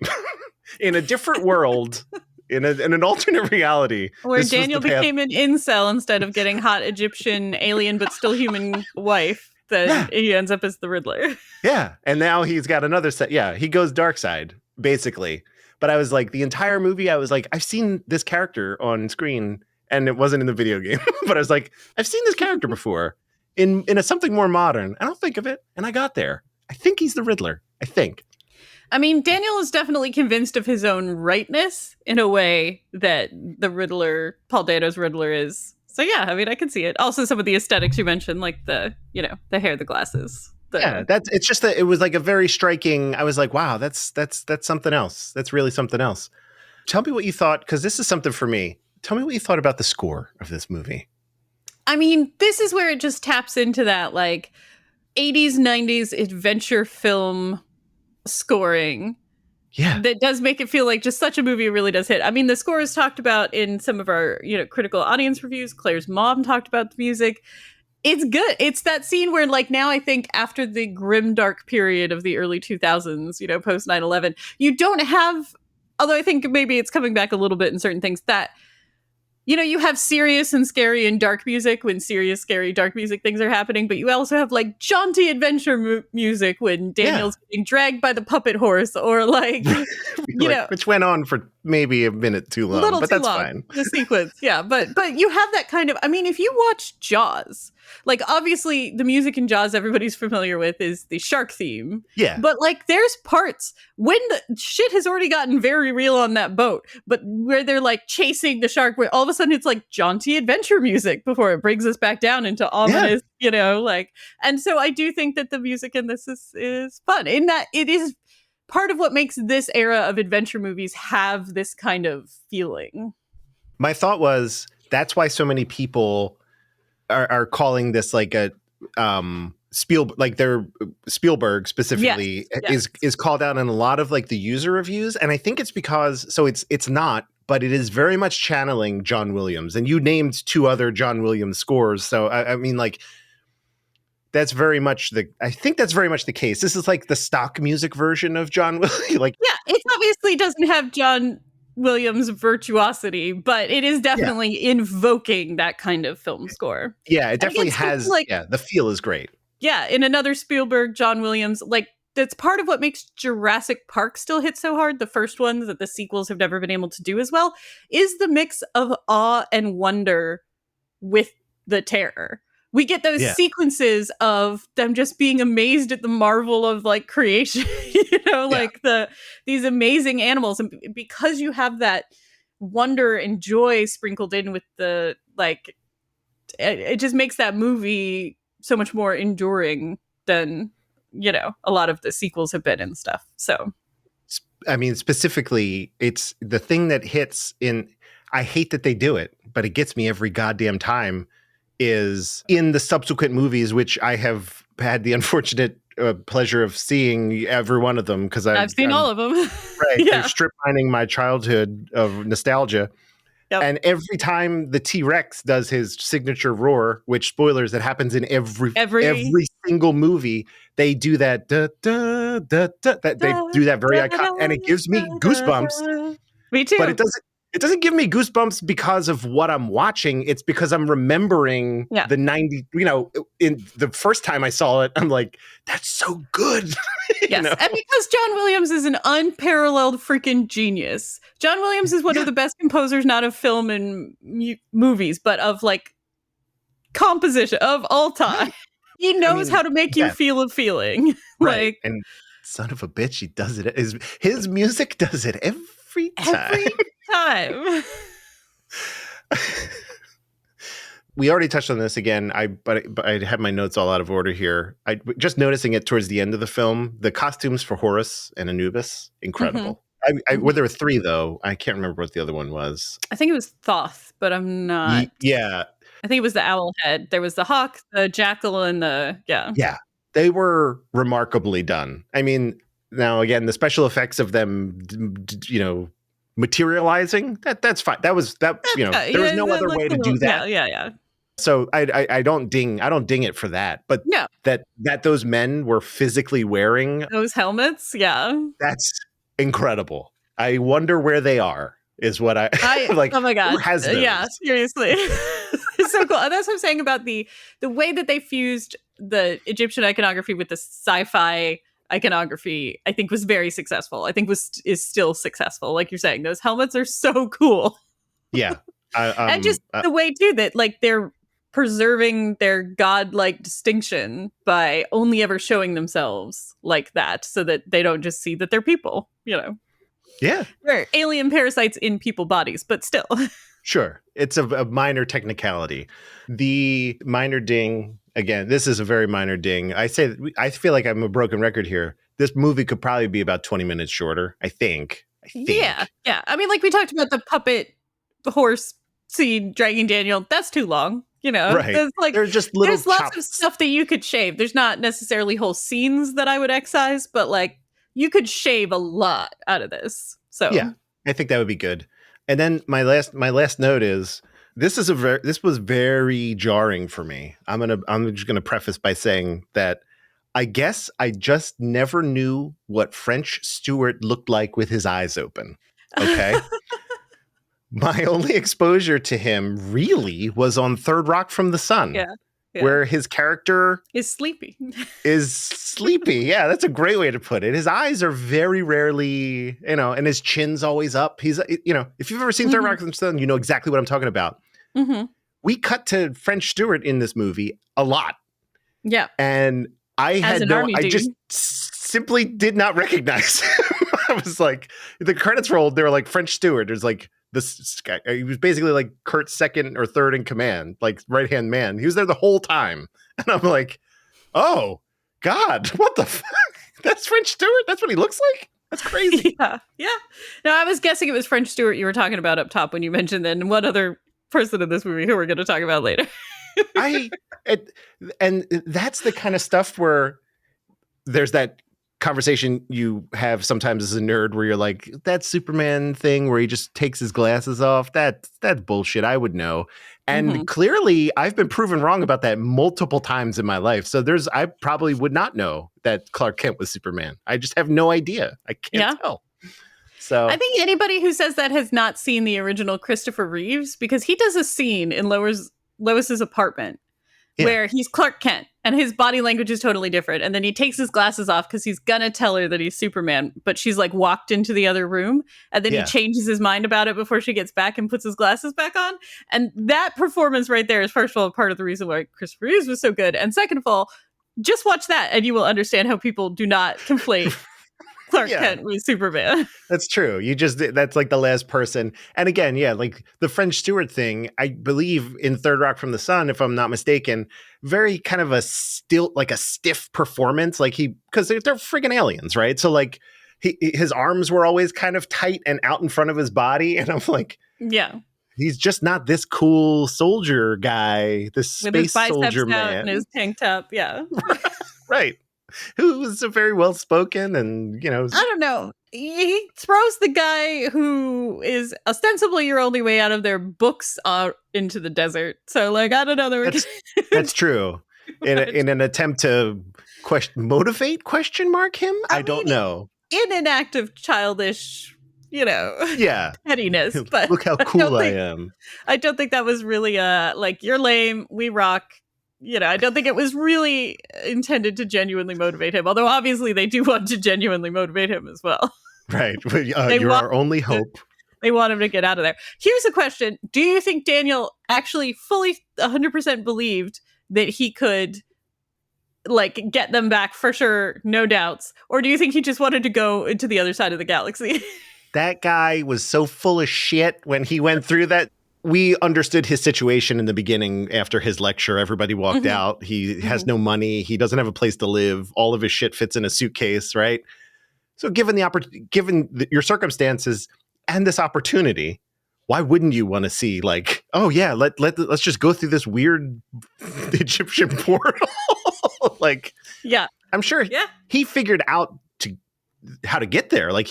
Speaker 1: in a different world. In an alternate reality.
Speaker 2: Where Daniel became an incel instead of getting hot Egyptian alien but still human wife. Then he ends up as the Riddler. Yeah.
Speaker 1: And now he's got another set. Yeah. He goes dark side, basically. But I was like, the entire movie, I was like, I've seen this character on screen and it wasn't in the video game. But I was like, I've seen this character before. in a something more modern. I don't think of it, and I got there. I think he's the Riddler. I think.
Speaker 2: I mean, Daniel is definitely convinced of his own rightness in a way that the Riddler, Paul Dano's Riddler, is. So yeah, I mean, I can see it. Also, some of the aesthetics you mentioned, like the hair, the glasses.
Speaker 1: Yeah, it's just that it was like a very striking. I was like, wow, that's something else. That's really something else. Tell me what you thought, because this is something for me. Tell me what you thought about the score of this movie.
Speaker 2: I mean, this is where it just taps into that like 80s, 90s adventure film scoring.
Speaker 1: Yeah.
Speaker 2: That does make it feel like just such a movie. It really does hit. I mean, the score is talked about in some of our, critical audience reviews. Claire's mom talked about the music. It's good. It's that scene where, like, now I think after the grim, dark period of the early 2000s, post 9/11, you don't have, although I think maybe it's coming back a little bit in certain things, that you have serious and scary and dark music when serious, scary, dark music things are happening, but you also have like jaunty adventure music when Daniel's getting dragged by the puppet horse, or like,
Speaker 1: which went on for maybe a minute too long, but that's fine.
Speaker 2: The sequence, yeah, but you have that kind of. I mean, if you watch Jaws, like obviously the music in Jaws everybody's familiar with is the shark theme,
Speaker 1: yeah,
Speaker 2: but like there's parts when the shit has already gotten very real on that boat, but where they're like chasing the shark, where all of a sudden it's like jaunty adventure music before it brings us back down into ominous, like. And so I do think that the music in this is fun, in that it is part of what makes this era of adventure movies have this kind of feeling.
Speaker 1: My thought was that's why so many people are calling this like a Spielberg specifically is called out in a lot of like the user reviews, and I think it's because it's not, but it is very much channeling John Williams, and you named two other John Williams scores, so I mean like that's very much the case. This is like the stock music version of John Williams. Like,
Speaker 2: yeah, it obviously doesn't have John Williams' virtuosity, but it is definitely invoking that kind of film score.
Speaker 1: Yeah, it definitely has. Like, the feel is great.
Speaker 2: Yeah, in another Spielberg, John Williams, like that's part of what makes Jurassic Park still hit so hard. The first one that the sequels have never been able to do as well is the mix of awe and wonder with the terror. We get those sequences of them just being amazed at the marvel of like creation, like these amazing animals. And because you have that wonder and joy sprinkled in with the, like, it just makes that movie so much more enduring than, a lot of the sequels have been and stuff. So,
Speaker 1: I mean, specifically, it's the thing that hits in, I hate that they do it, but it gets me every goddamn time, is in the subsequent movies, which I have had the unfortunate pleasure of seeing every one of them, because I've
Speaker 2: seen all of them.
Speaker 1: Right. They're strip mining my childhood of nostalgia. Yep. And every time the T-Rex does his signature roar, which, spoilers, that happens in every single movie, they do that they do that very iconic, and it gives me goosebumps.
Speaker 2: Me too.
Speaker 1: But it doesn't give me goosebumps because of what I'm watching. It's because I'm remembering the 90, in the first time I saw it, I'm like, that's so good.
Speaker 2: Yes. And because John Williams is an unparalleled freaking genius. John Williams is one of the best composers, not of film and movies, but of like composition of all time. He knows how to make you feel a feeling.
Speaker 1: Right.
Speaker 2: Like,
Speaker 1: and son of a bitch, he does it. His music does it every time. We already touched on this again. But I have my notes all out of order here. I just noticing it towards the end of the film. The costumes for Horus and Anubis, incredible. Mm-hmm. Well, there were three though. I can't remember what the other one was.
Speaker 2: I think it was Thoth, but I'm not.
Speaker 1: Yeah,
Speaker 2: I think it was the owl head. There was the hawk, the jackal, and the
Speaker 1: Yeah, they were remarkably done. I mean, now again, the special effects of them, materializing, that's fine. There was no other way to do that.
Speaker 2: Yeah.
Speaker 1: So I don't ding it for that, but that those men were physically wearing
Speaker 2: those helmets,
Speaker 1: that's incredible. I wonder where they are. Is what I like.
Speaker 2: Oh my god!
Speaker 1: Who has those?
Speaker 2: Yeah, seriously, it's so cool. And that's what I'm saying about the way that they fused the Egyptian iconography with the sci-fi iconography. I think was very successful. I think is still successful. Like you're saying, those helmets are so cool.
Speaker 1: Yeah,
Speaker 2: and just the way too that like they're preserving their godlike distinction by only ever showing themselves like that so that they don't just see that they're people,
Speaker 1: Yeah.
Speaker 2: They're alien parasites in people bodies, but still.
Speaker 1: Sure. It's a minor technicality. The minor ding, again, this is a very minor ding. I feel like I'm a broken record here. This movie could probably be about 20 minutes shorter, I think.
Speaker 2: Yeah. I mean, like we talked about the puppet horse scene dragging Daniel. That's too long.
Speaker 1: Right.
Speaker 2: There's
Speaker 1: just little
Speaker 2: there's lots
Speaker 1: chops.
Speaker 2: of stuff that you could shave. There's not necessarily whole scenes that I would excise, but like you could shave a lot out of this. So
Speaker 1: yeah, I think that would be good. And then my last note is this was very jarring for me. I'm just gonna preface by saying that I guess I just never knew what French Stewart looked like with his eyes open. Okay. My only exposure to him really was on Third Rock from the Sun.
Speaker 2: Yeah.
Speaker 1: Where his character
Speaker 2: is sleepy.
Speaker 1: Yeah, that's a great way to put it. His eyes are very rarely, and his chin's always up. He's, if you've ever seen Third Rock from the Sun, you know exactly what I'm talking about.
Speaker 2: Mm-hmm.
Speaker 1: We cut to French Stewart in this movie a lot.
Speaker 2: Yeah.
Speaker 1: And I just simply did not recognize him. I was like, the credits rolled, they were like French Stewart. There's like this guy, he was basically like Kurt's second or third in command, like right-hand man. He was there the whole time. And I'm like, oh God, what the fuck? That's French Stewart? That's what he looks like? That's crazy.
Speaker 2: Yeah. No, I was guessing it was French Stewart you were talking about up top when you mentioned then one other person in this movie who we're going to talk about later.
Speaker 1: And that's the kind of stuff where there's that conversation you have sometimes as a nerd where you're like, that Superman thing where he just takes his glasses off, that's bullshit. I would know. And clearly I've been proven wrong about that multiple times in my life. So I probably would not know that Clark Kent was Superman. I just have no idea. I can't tell. So
Speaker 2: I think anybody who says that has not seen the original Christopher Reeves, because he does a scene in Lois's apartment where he's Clark Kent and his body language is totally different. And then he takes his glasses off because he's going to tell her that he's Superman, but she's like walked into the other room and then he changes his mind about it before she gets back and puts his glasses back on. And that performance right there is, first of all, part of the reason why Christopher Reeves was so good. And second of all, just watch that and you will understand how people do not conflate Clark Kent with Superman.
Speaker 1: That's true. That's like the last person. And again, like the French Stewart thing, I believe in Third Rock from the Sun, if I'm not mistaken, very kind of a stiff performance. Like because they're friggin' aliens, right? So like his arms were always kind of tight and out in front of his body. And I'm like, he's just not this cool soldier guy, this
Speaker 2: with
Speaker 1: space
Speaker 2: his
Speaker 1: soldier
Speaker 2: biceps out
Speaker 1: man.
Speaker 2: and his tank top. Yeah.
Speaker 1: Right. Who was very well spoken and,
Speaker 2: I don't know. He throws the guy who is ostensibly your only way out of their books into the desert. So, like, I don't know.
Speaker 1: That's true. In an attempt to motivate him? I don't know.
Speaker 2: In an act of childish, pettiness. But
Speaker 1: look how cool I am.
Speaker 2: I don't think that was really like, you're lame, we rock. I don't think it was really intended to genuinely motivate him. Although obviously they do want to genuinely motivate him as well.
Speaker 1: Right. You're our only hope.
Speaker 2: They want him to get out of there. Here's a question. Do you think Daniel actually fully 100% believed that he could like get them back for sure? No doubts. Or do you think he just wanted to go into the other side of the galaxy?
Speaker 1: That guy was so full of shit when he went through that. We understood his situation in the beginning after his lecture. Everybody walked out. He has no money. He doesn't have a place to live. All of his shit fits in a suitcase, right? So given your circumstances and this opportunity, why wouldn't you want to see like, oh yeah, let's just go through this weird Egyptian portal? Like, I'm sure he figured out how to get there. Like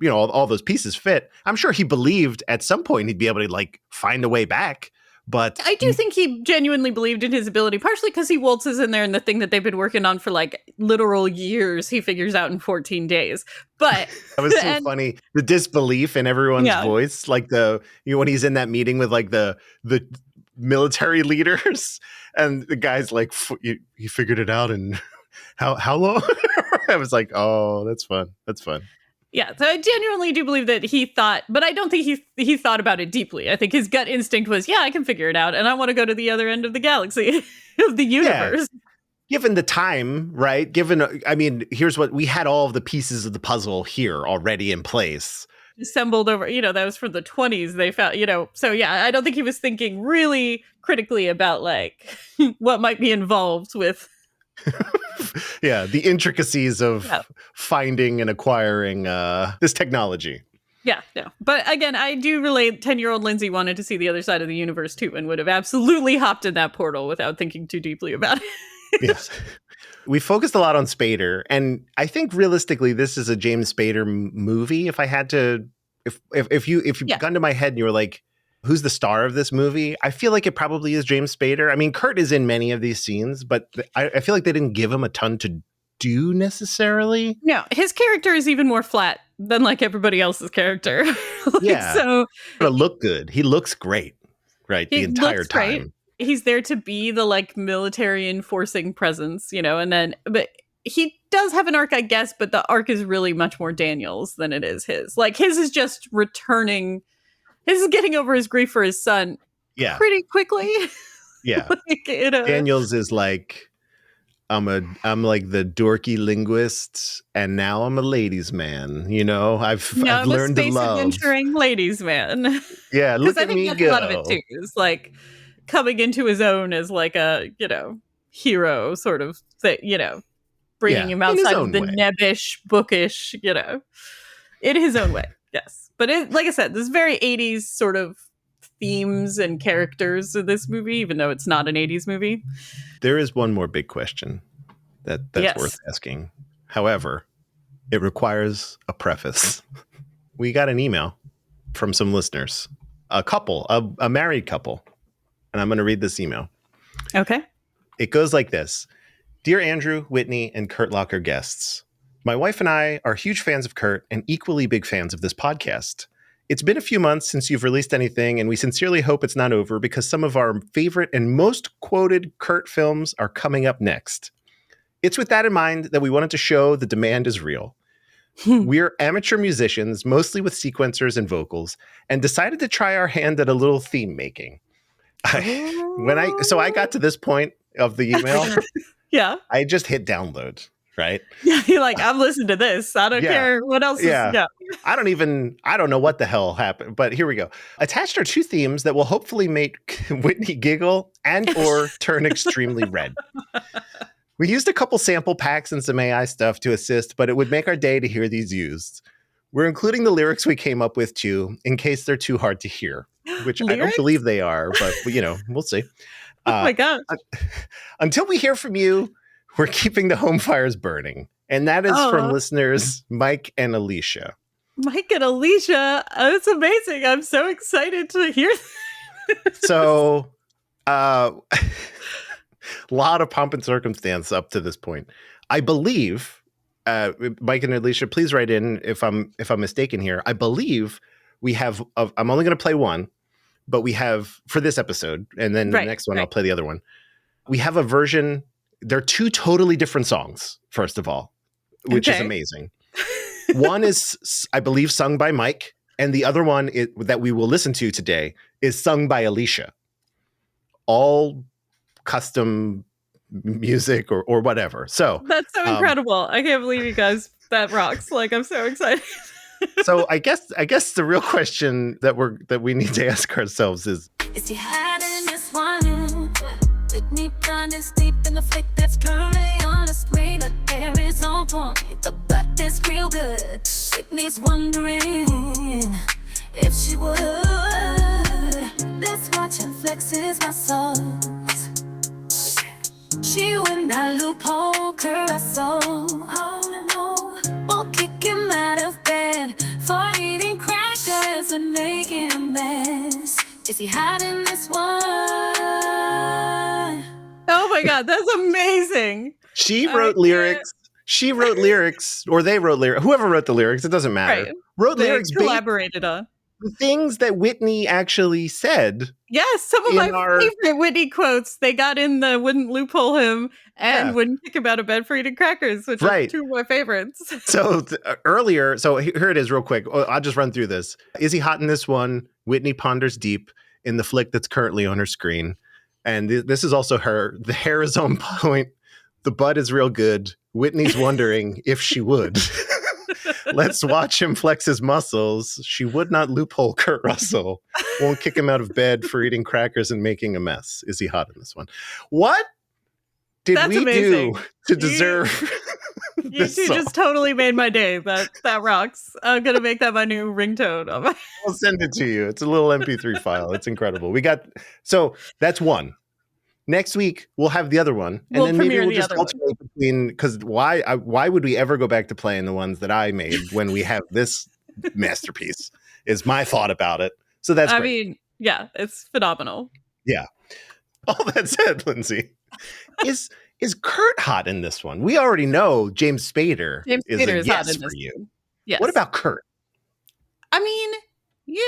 Speaker 1: all those pieces fit. I'm sure he believed at some point he'd be able to like find a way back. But
Speaker 2: I do think he genuinely believed in his ability, partially because he waltzes in there and the thing that they've been working on for like literal years, he figures out in 14 days. But
Speaker 1: that was so funny. The disbelief in everyone's voice, like when he's in that meeting with like the military leaders and the guy's like, he figured it out and how long? I was like, oh, that's fun. That's fun.
Speaker 2: Yeah, so I genuinely do believe that he thought, but I don't think he thought about it deeply. I think his gut instinct was, yeah, I can figure it out, and I want to go to the other end of the galaxy, of the universe.
Speaker 1: Yeah. Given the time, right? I mean, here's what we had: all of the pieces of the puzzle here already in place.
Speaker 2: Assembled over, that was from the 20s. They found, so yeah, I don't think he was thinking really critically about like what might be involved with.
Speaker 1: Yeah, the intricacies of finding and acquiring this technology.
Speaker 2: Yeah, no. But again, I do relate 10-year-old Lindsey wanted to see the other side of the universe too and would have absolutely hopped in that portal without thinking too deeply about it.
Speaker 1: Yes. We focused a lot on Spader, and I think realistically this is a James Spader movie. If I had to, if you gun to my head and you were like, who's the star of this movie? I feel like it probably is James Spader. I mean, Kurt is in many of these scenes, but I feel like they didn't give him a ton to do necessarily.
Speaker 2: No, his character is even more flat than like everybody else's character.
Speaker 1: So but look good. He looks great, right? The entire time. Great.
Speaker 2: He's there to be the like military enforcing presence, but he does have an arc, I guess, but the arc is really much more Daniel's than it is his. Like his is just returning. His is getting over his grief for his son pretty quickly.
Speaker 1: Yeah. Daniel's is like, I'm like the dorky linguist, and now I'm a ladies' man. I've learned to love.
Speaker 2: I'm a space adventuring ladies' man.
Speaker 1: Yeah, look at me go.
Speaker 2: That's a lot of it too. Is like coming into his own as like a hero sort of thing. Bringing him outside of the nebbish, bookish. In his own way. Yes, but like I said, this very 80s sort of themes and characters of this movie, even though it's not an 80s movie.
Speaker 1: There is one more big question that's worth asking. However, it requires a preface. We got an email from some listeners, a couple, a married couple, and I'm going to read this email.
Speaker 2: Okay.
Speaker 1: It goes like this. Dear Andrew, Whitney, and Kurt Locker guests, my wife and I are huge fans of Kurt and equally big fans of this podcast. It's been a few months since you've released anything, and we sincerely hope it's not over because some of our favorite and most quoted Kurt films are coming up next. It's with that in mind that we wanted to show the demand is real. We're amateur musicians, mostly with sequencers and vocals, and decided to try our hand at a little theme making. So I got to this point of the email.
Speaker 2: Yeah.
Speaker 1: I just hit download. Right?
Speaker 2: Yeah, you're like, I'm listening to this. I don't care what else is. Yeah.
Speaker 1: I don't know what the hell happened, but here we go. Attached are two themes that will hopefully make Whitney giggle and or turn extremely red. We used a couple sample packs and some AI stuff to assist, but it would make our day to hear these used. We're including the lyrics we came up with too, in case they're too hard to hear, which I don't believe they are, but we'll see.
Speaker 2: Oh my God.
Speaker 1: Until we hear from you, we're keeping the home fires burning. And that is from listeners Mike and Alicia.
Speaker 2: Mike and Alicia. That's amazing. I'm so excited to hear this.
Speaker 1: So, a lot of pomp and circumstance up to this point. I believe, Mike and Alicia, please write in if I'm mistaken here. I believe we have, I'm only going to play one, but we have for this episode, and then the next one, I'll play the other one. We have a version. They're two totally different songs, first of all, which is amazing. One is, I believe, sung by Mike, and the other one that we will listen to today is sung by Alicia. All custom music or whatever. So
Speaker 2: that's so incredible. I can't believe you guys. That rocks. Like, I'm so excited.
Speaker 1: So I guess the real question that we need to ask ourselves is
Speaker 3: you hiding this one? With me blind is deep in the flick that's currently on the screen. But there is no point, the butt is real good. Whitney's wondering if she would. Let's watch her flexes my songs. She went that loophole curacao. Oh no, won't kick him out of bed for eating crackers and making a mess. Is he hiding this one?
Speaker 2: Oh my God, that's amazing.
Speaker 1: She wrote lyrics. She wrote lyrics, or they wrote lyrics. Whoever wrote the lyrics, it doesn't matter.
Speaker 2: Right.
Speaker 1: Wrote
Speaker 2: they
Speaker 1: lyrics.
Speaker 2: Collaborated on.
Speaker 1: the things that Whitney actually said.
Speaker 2: Yes, some of my
Speaker 1: In our-
Speaker 2: favorite Whitney quotes. They got in the wouldn't loophole him and
Speaker 1: Yeah.
Speaker 2: wouldn't kick him out of bed for eating crackers, which are
Speaker 1: Right.
Speaker 2: two of my favorites.
Speaker 1: So earlier, so here it is real quick. I'll just run through this. Is he hot in this one? Whitney ponders deep in the flick that's currently on her screen. And this is also her. The hair is on point. The butt is real good. Whitney's wondering if she would. Let's watch him flex his muscles. She would not loophole Kurt Russell. Won't kick him out of bed for eating crackers and making a mess. Is he hot in this one? What did
Speaker 2: That's
Speaker 1: we
Speaker 2: amazing.
Speaker 1: do to deserve
Speaker 2: You
Speaker 1: this
Speaker 2: two
Speaker 1: song?
Speaker 2: just totally made my day. That rocks. I'm gonna make that my new ringtone.
Speaker 1: I'll send it to you. It's a little MP3 file. It's incredible. So that's one. Next week we'll have the other one, and
Speaker 2: We'll
Speaker 1: then maybe
Speaker 2: premiere
Speaker 1: we'll
Speaker 2: the
Speaker 1: just
Speaker 2: other one.
Speaker 1: alternate between. Because why would we ever go back to playing the ones that I made when we have this masterpiece? Is my thought about it. So that's.
Speaker 2: I
Speaker 1: great.
Speaker 2: mean, yeah, it's phenomenal.
Speaker 1: Yeah. All that said, Lindsay, is Kurt hot in this one? We already know James Spader.
Speaker 2: James
Speaker 1: is
Speaker 2: Spader
Speaker 1: a
Speaker 2: is
Speaker 1: yes
Speaker 2: hot in
Speaker 1: for
Speaker 2: this
Speaker 1: you.
Speaker 2: one. Yes.
Speaker 1: What about Kurt?
Speaker 2: I mean, yeah,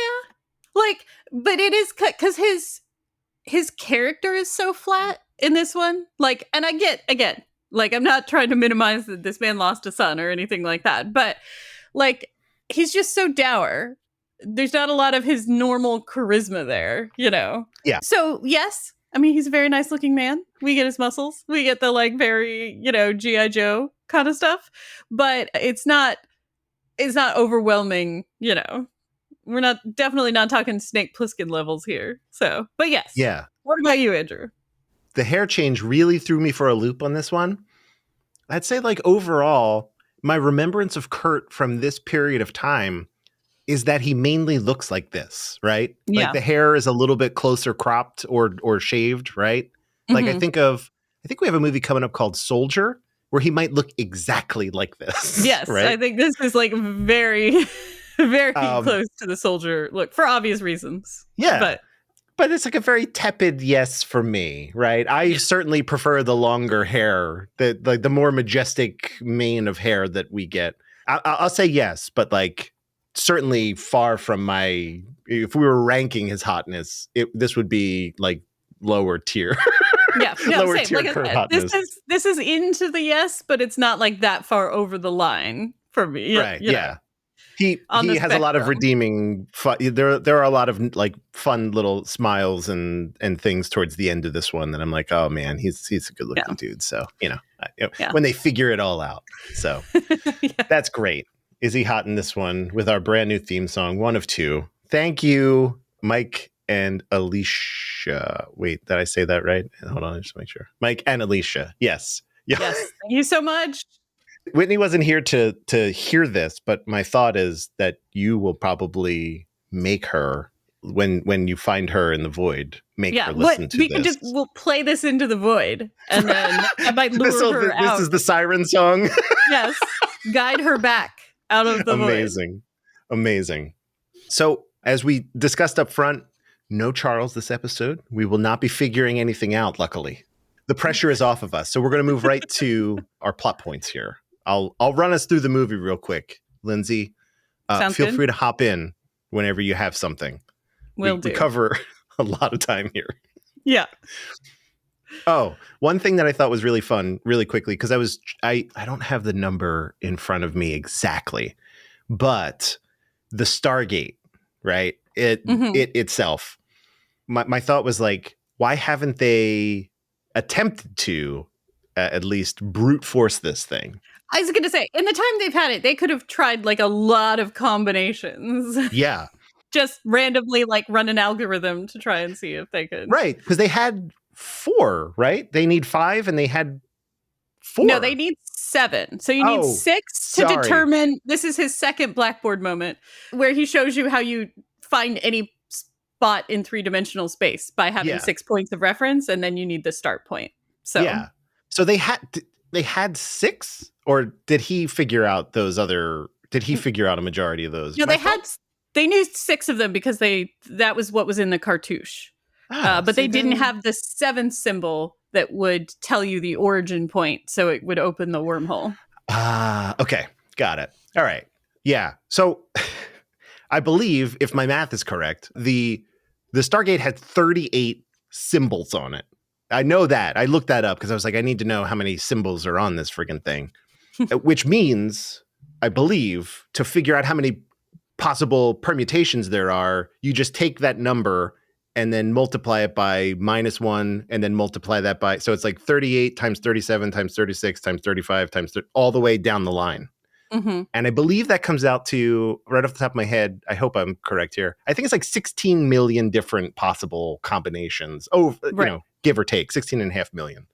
Speaker 2: like, but it is because his character is so flat in this one. Like, and I get, again, like, I'm not trying to minimize that this man lost a son or anything like that, but like, he's just so dour. There's not a lot of his normal charisma there, you know?
Speaker 1: Yeah.
Speaker 2: So, yes, I mean, he's a very nice looking man. We get his muscles. We get the, like, very, you know, G.I. Joe kind of stuff, but it's not overwhelming, you know? We're definitely not talking Snake Plissken levels here. So, but yes.
Speaker 1: Yeah.
Speaker 2: What about you, Andrew?
Speaker 1: The hair change really threw me for a loop on this one. I'd say, like, overall, my remembrance of Kurt from this period of time is that he mainly looks like this, right?
Speaker 2: Yeah.
Speaker 1: Like the hair is a little bit closer cropped or shaved, right? Like
Speaker 2: Mhm.
Speaker 1: I think we have a movie coming up called Soldier where he might look exactly like this.
Speaker 2: Yes,
Speaker 1: right?
Speaker 2: I think this is like very, very
Speaker 1: Um,
Speaker 2: close to the Soldier look for obvious reasons.
Speaker 1: Yeah. But it's like a very tepid yes for me, right? I certainly prefer the longer hair, the more majestic mane of hair that we get. I'll say yes, but like certainly far from my. If we were ranking his hotness, this would be like lower tier.
Speaker 2: Yeah, no,
Speaker 1: Lower
Speaker 2: same.
Speaker 1: tier
Speaker 2: Like I
Speaker 1: Kurt
Speaker 2: said,
Speaker 1: hotness.
Speaker 2: this is into the yes, but it's not like that far over the line for me.
Speaker 1: Right?
Speaker 2: you know.
Speaker 1: Yeah. He
Speaker 2: On the
Speaker 1: has a lot of
Speaker 2: spectrum.
Speaker 1: redeeming. There are a lot of like fun little smiles and things towards the end of this one that I'm like, oh man, he's a good looking dude. So
Speaker 2: Yeah.
Speaker 1: when they figure it all out, so
Speaker 2: Yeah.
Speaker 1: that's great. Is he hot in this one with our brand new theme song, one of two? Thank you, Mike and Alicia. Wait, did I say that right? Hold on, just make sure. Mike and Alicia. Yes. Yeah.
Speaker 2: Yes, thank you so much.
Speaker 1: Whitney wasn't here to hear this, but my thought is that you will probably make her when you find her in the void, make her listen to
Speaker 2: we
Speaker 1: this.
Speaker 2: we'll play this into the void, and then I might lure her out.
Speaker 1: This is the siren song.
Speaker 2: Yes, guide her back out of the void.
Speaker 1: Amazing. So as we discussed up front, no Charles this episode. We will not be figuring anything out. Luckily, the pressure is off of us. So we're going to move right to our plot points here. I'll run us through the movie real quick. Lindsay,
Speaker 2: Sounds
Speaker 1: feel
Speaker 2: good.
Speaker 1: free to hop in whenever you have something.
Speaker 2: Will
Speaker 1: we
Speaker 2: do.
Speaker 1: cover a lot of time here.
Speaker 2: Yeah.
Speaker 1: Oh, one thing that I thought was really fun, really quickly, because I don't have the number in front of me exactly, but the Stargate, right? It itself. My thought was like, why haven't they attempted to at least brute force this thing?
Speaker 2: I was going to say, in the time they've had it, they could have tried like a lot of combinations.
Speaker 1: Yeah.
Speaker 2: Just randomly like run an algorithm to try and see if they could.
Speaker 1: Right. Because they had 4, right? They need 5 and they had 4.
Speaker 2: No, they need 7. So you need 6 to
Speaker 1: sorry.
Speaker 2: determine. This is his second blackboard moment where he shows you how you find any spot in 3-dimensional space by having 6 points of reference, and then you need the start point. So
Speaker 1: yeah. So they had 6, or did he figure out those other? Did he figure out a majority of those?
Speaker 2: No, they knew 6 of them because that was what was in the cartouche. But they didn't have the 7th symbol that would tell you the origin point, so it would open the wormhole.
Speaker 1: Okay. Got it. All right. Yeah. So I believe, if my math is correct, the Stargate had 38 symbols on it. I know that. I looked that up because I was like, I need to know how many symbols are on this friggin' thing. Which means, I believe, to figure out how many possible permutations there are, you just take that number and then multiply it by -1 and then multiply that by, so it's like 38 times 37 times 36 times 35 times all the way down the line.
Speaker 2: Mm-hmm.
Speaker 1: And I believe that comes out to, right off the top of my head, I hope I'm correct here, I think it's like 16 million different possible combinations. Oh,
Speaker 2: Right.
Speaker 1: you know, give or take 16.5 million.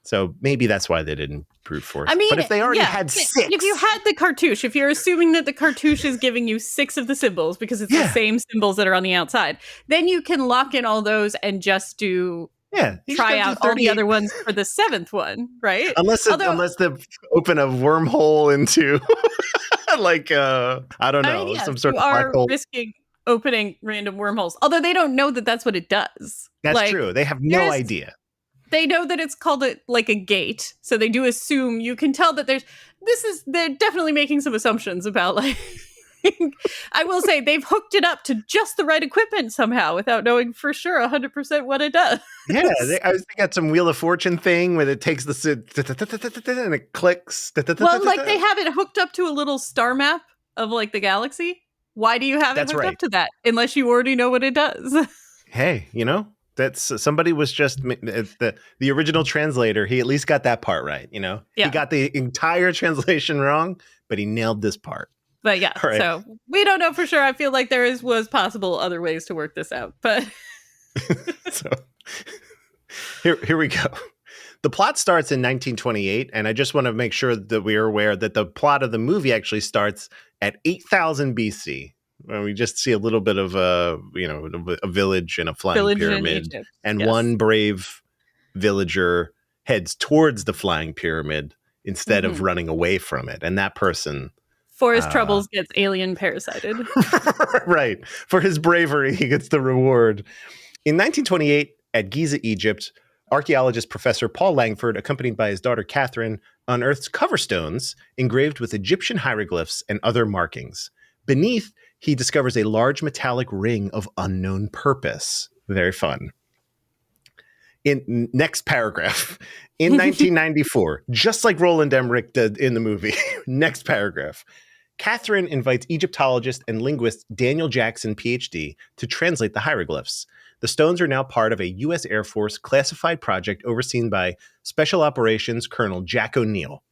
Speaker 1: So maybe that's why they didn't brute force.
Speaker 2: I mean,
Speaker 1: but if they already
Speaker 2: yeah,
Speaker 1: had 6,
Speaker 2: if you had the cartouche, if you're assuming that the cartouche is giving you 6 of the symbols because it's the same symbols that are on the outside, then you can lock in all those and just do try out all the other ones for the 7th one, right?
Speaker 1: Unless they open a wormhole into like I don't know,
Speaker 2: yes,
Speaker 1: some sort
Speaker 2: you
Speaker 1: of black
Speaker 2: are
Speaker 1: hole.
Speaker 2: risking opening random wormholes. Although they don't know that that's what it does.
Speaker 1: That's true. They have no idea.
Speaker 2: They know that it's called like a gate, so they do assume. You can tell that they're definitely making some assumptions about, like, I will say they've hooked it up to just the right equipment somehow without knowing for sure 100% what it does.
Speaker 1: Yeah, I was thinking got some Wheel of Fortune thing where it takes the and it clicks.
Speaker 2: Well, like they have it hooked up to a little star map of like the galaxy. Why do you have it hooked up to that unless you already know what it does?
Speaker 1: Hey, you know, that's somebody was just the original translator. He at least got that part right. You know, he got the entire translation wrong, but he nailed this part.
Speaker 2: But yeah, right. So we don't know for sure. I feel like was possible other ways to work this out, but
Speaker 1: so here we go. The plot starts in 1928, and I just want to make sure that we are aware that the plot of the movie actually starts at 8000 BC. We just see a little bit of a village and a flying pyramid, and one brave villager heads towards the flying pyramid instead of running away from it, and that person,
Speaker 2: for his troubles, gets alien parasited.
Speaker 1: Right. For his bravery, he gets the reward. In 1928, at Giza, Egypt, archaeologist Professor Paul Langford, accompanied by his daughter Catherine, unearths cover stones engraved with Egyptian hieroglyphs and other markings. Beneath, he discovers a large metallic ring of unknown purpose. Very fun. In next paragraph, in 1994, just like Roland Emmerich did in the movie, next paragraph, Catherine invites Egyptologist and linguist Daniel Jackson, PhD, to translate the hieroglyphs. The stones are now part of a U.S. Air Force classified project overseen by Special Operations Colonel Jack O'Neill.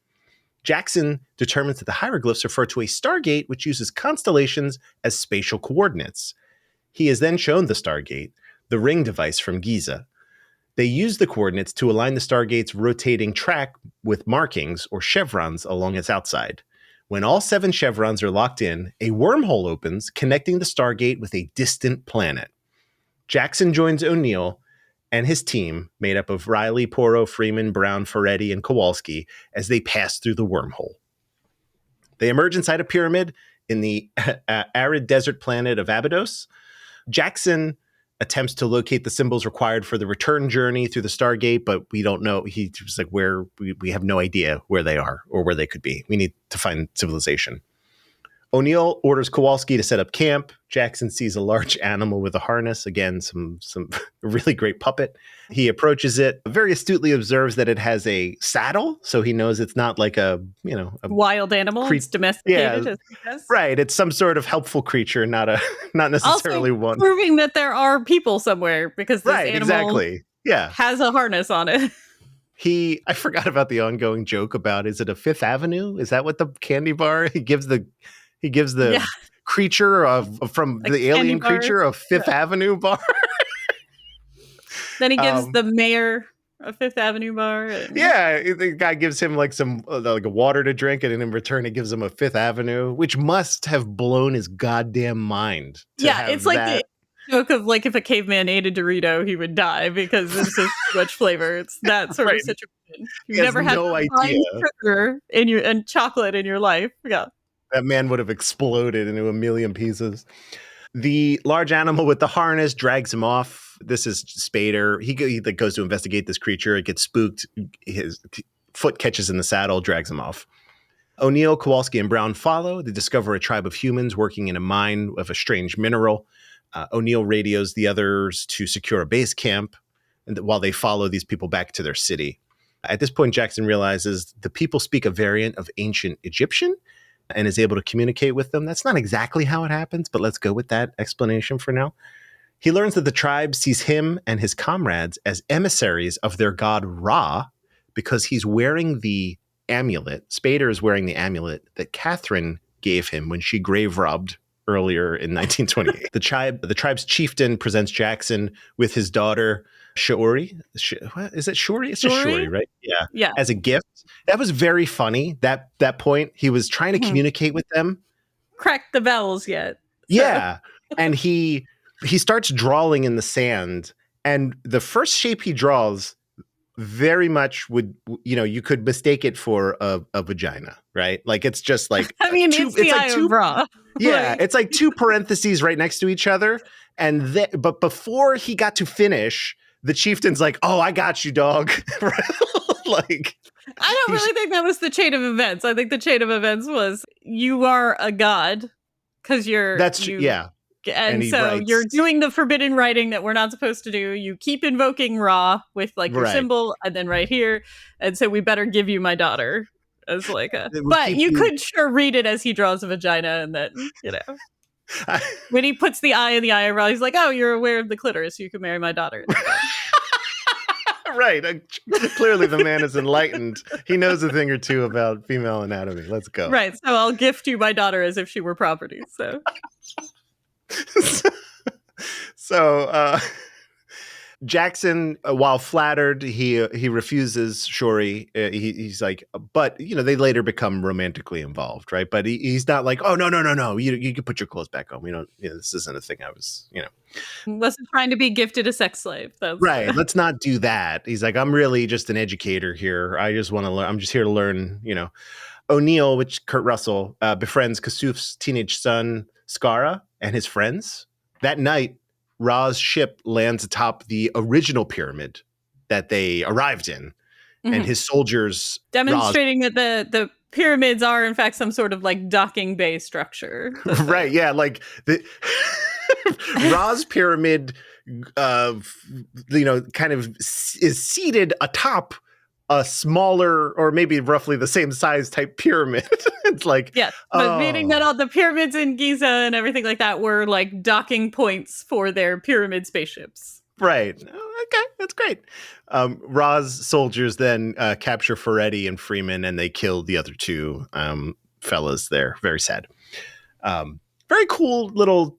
Speaker 1: Jackson determines that the hieroglyphs refer to a Stargate which uses constellations as spatial coordinates. He is then shown the Stargate, the ring device from Giza. They use the coordinates to align the Stargate's rotating track with markings or chevrons along its outside. When all 7 chevrons are locked in, a wormhole opens, connecting the Stargate with a distant planet. Jackson joins O'Neill and his team, made up of Riley, Porro, Freeman, Brown, Ferretti, and Kowalski, as they pass through the wormhole. They emerge inside a pyramid in the arid desert planet of Abydos. Jackson attempts to locate the symbols required for the return journey through the Stargate, but we don't know. He's just like, we have no idea where they are or where they could be. We need to find civilization. O'Neill orders Kowalski to set up camp. Jackson sees a large animal with a harness. Again, some really great puppet. He approaches it, very astutely observes that it has a saddle, so he knows it's not like a
Speaker 2: wild animal. It's domesticated.
Speaker 1: Yeah,
Speaker 2: as he says.
Speaker 1: Right. It's some sort of helpful creature, not necessarily
Speaker 2: also
Speaker 1: one.
Speaker 2: Proving that there are people somewhere because this animal
Speaker 1: exactly.
Speaker 2: has a harness on it.
Speaker 1: I forgot about the ongoing joke about, is it a Fifth Avenue? Is that what the candy bar? He gives the creature from like the alien creature of Fifth Avenue bar.
Speaker 2: Then he gives the mayor a Fifth Avenue bar.
Speaker 1: The guy gives him like some like a water to drink, and in return, he gives him a Fifth Avenue, which must have blown his goddamn mind.
Speaker 2: It's like the joke of like if a caveman ate a Dorito, he would die because there's just too much flavor. It's that sort of situation. You've never had
Speaker 1: no idea
Speaker 2: sugar and chocolate in your life. Yeah.
Speaker 1: That man would have exploded into a million pieces. The large animal with the harness drags him off. This is Spader. He goes to investigate this creature. It gets spooked. His foot catches in the saddle, drags him off. O'Neill, Kowalski, and Brown follow. They discover a tribe of humans working in a mine of a strange mineral. O'Neill radios the others to secure a base camp while they follow these people back to their city. At this point, Jackson realizes the people speak a variant of ancient Egyptian and is able to communicate with them. That's not exactly how it happens, but let's go with that explanation for now. He learns that the tribe sees him and his comrades as emissaries of their god Ra because he's wearing the amulet. Spader is wearing the amulet that Catherine gave him when she grave robbed earlier in 1928. The tribe's chieftain presents Jackson with his daughter Shaori. What is it? Shaori? It's just Shaori, right? Yeah. As a gift. That was very funny. That point, he was trying to communicate with them.
Speaker 2: Cracked the bells yet. So.
Speaker 1: Yeah. And he starts drawing in the sand, and the first shape he draws very much would, you could mistake it for a vagina, right? Like it's just like
Speaker 2: I mean, it's the eye of Ra.
Speaker 1: Yeah, it's like two parentheses right next to each other, but before he got to finish, the chieftain's like, "Oh, I got you, dog." Like,
Speaker 2: I don't really think that was the chain of events. I think the chain of events was you are a god because you're.
Speaker 1: That's true. Yeah.
Speaker 2: And so you're doing the forbidden writing that we're not supposed to do. You keep invoking Ra with like your symbol and then right here. And so we better give you my daughter as like a, but you could sure read it as he draws a vagina and then, when he puts the eye in the eye of Ra, he's like, oh, you're aware of the clitoris. You can marry my daughter.
Speaker 1: Right. Clearly the man is enlightened. He knows a thing or two about female anatomy. Let's go.
Speaker 2: Right. So I'll gift you my daughter as if she were property.
Speaker 1: So Jackson, while flattered, he refuses Shaori. He's like, but they later become romantically involved, right? But he's not like, oh no, you can put your clothes back on. We don't. This isn't a thing. I was,
Speaker 2: wasn't trying to be gifted a sex slave.
Speaker 1: Right. Let's not do that. He's like, I'm really just an educator here. I just want to learn. I'm just here to learn. O'Neill, which Kurt Russell befriends Kasuf's teenage son Skara and his friends. That night, Ra's ship lands atop the original pyramid that they arrived in, and his soldiers
Speaker 2: demonstrating that the pyramids are in fact some sort of like docking bay structure.
Speaker 1: Right? Yeah, like the Ra's pyramid, kind of is seated atop a smaller or maybe roughly the same size type pyramid. It's like,
Speaker 2: but meaning that all the pyramids in Giza and everything like that were like docking points for their pyramid spaceships.
Speaker 1: Right. Okay, that's great. Ra's soldiers then capture Ferretti and Freeman, and they kill the other two fellas there. Very sad. Very cool little,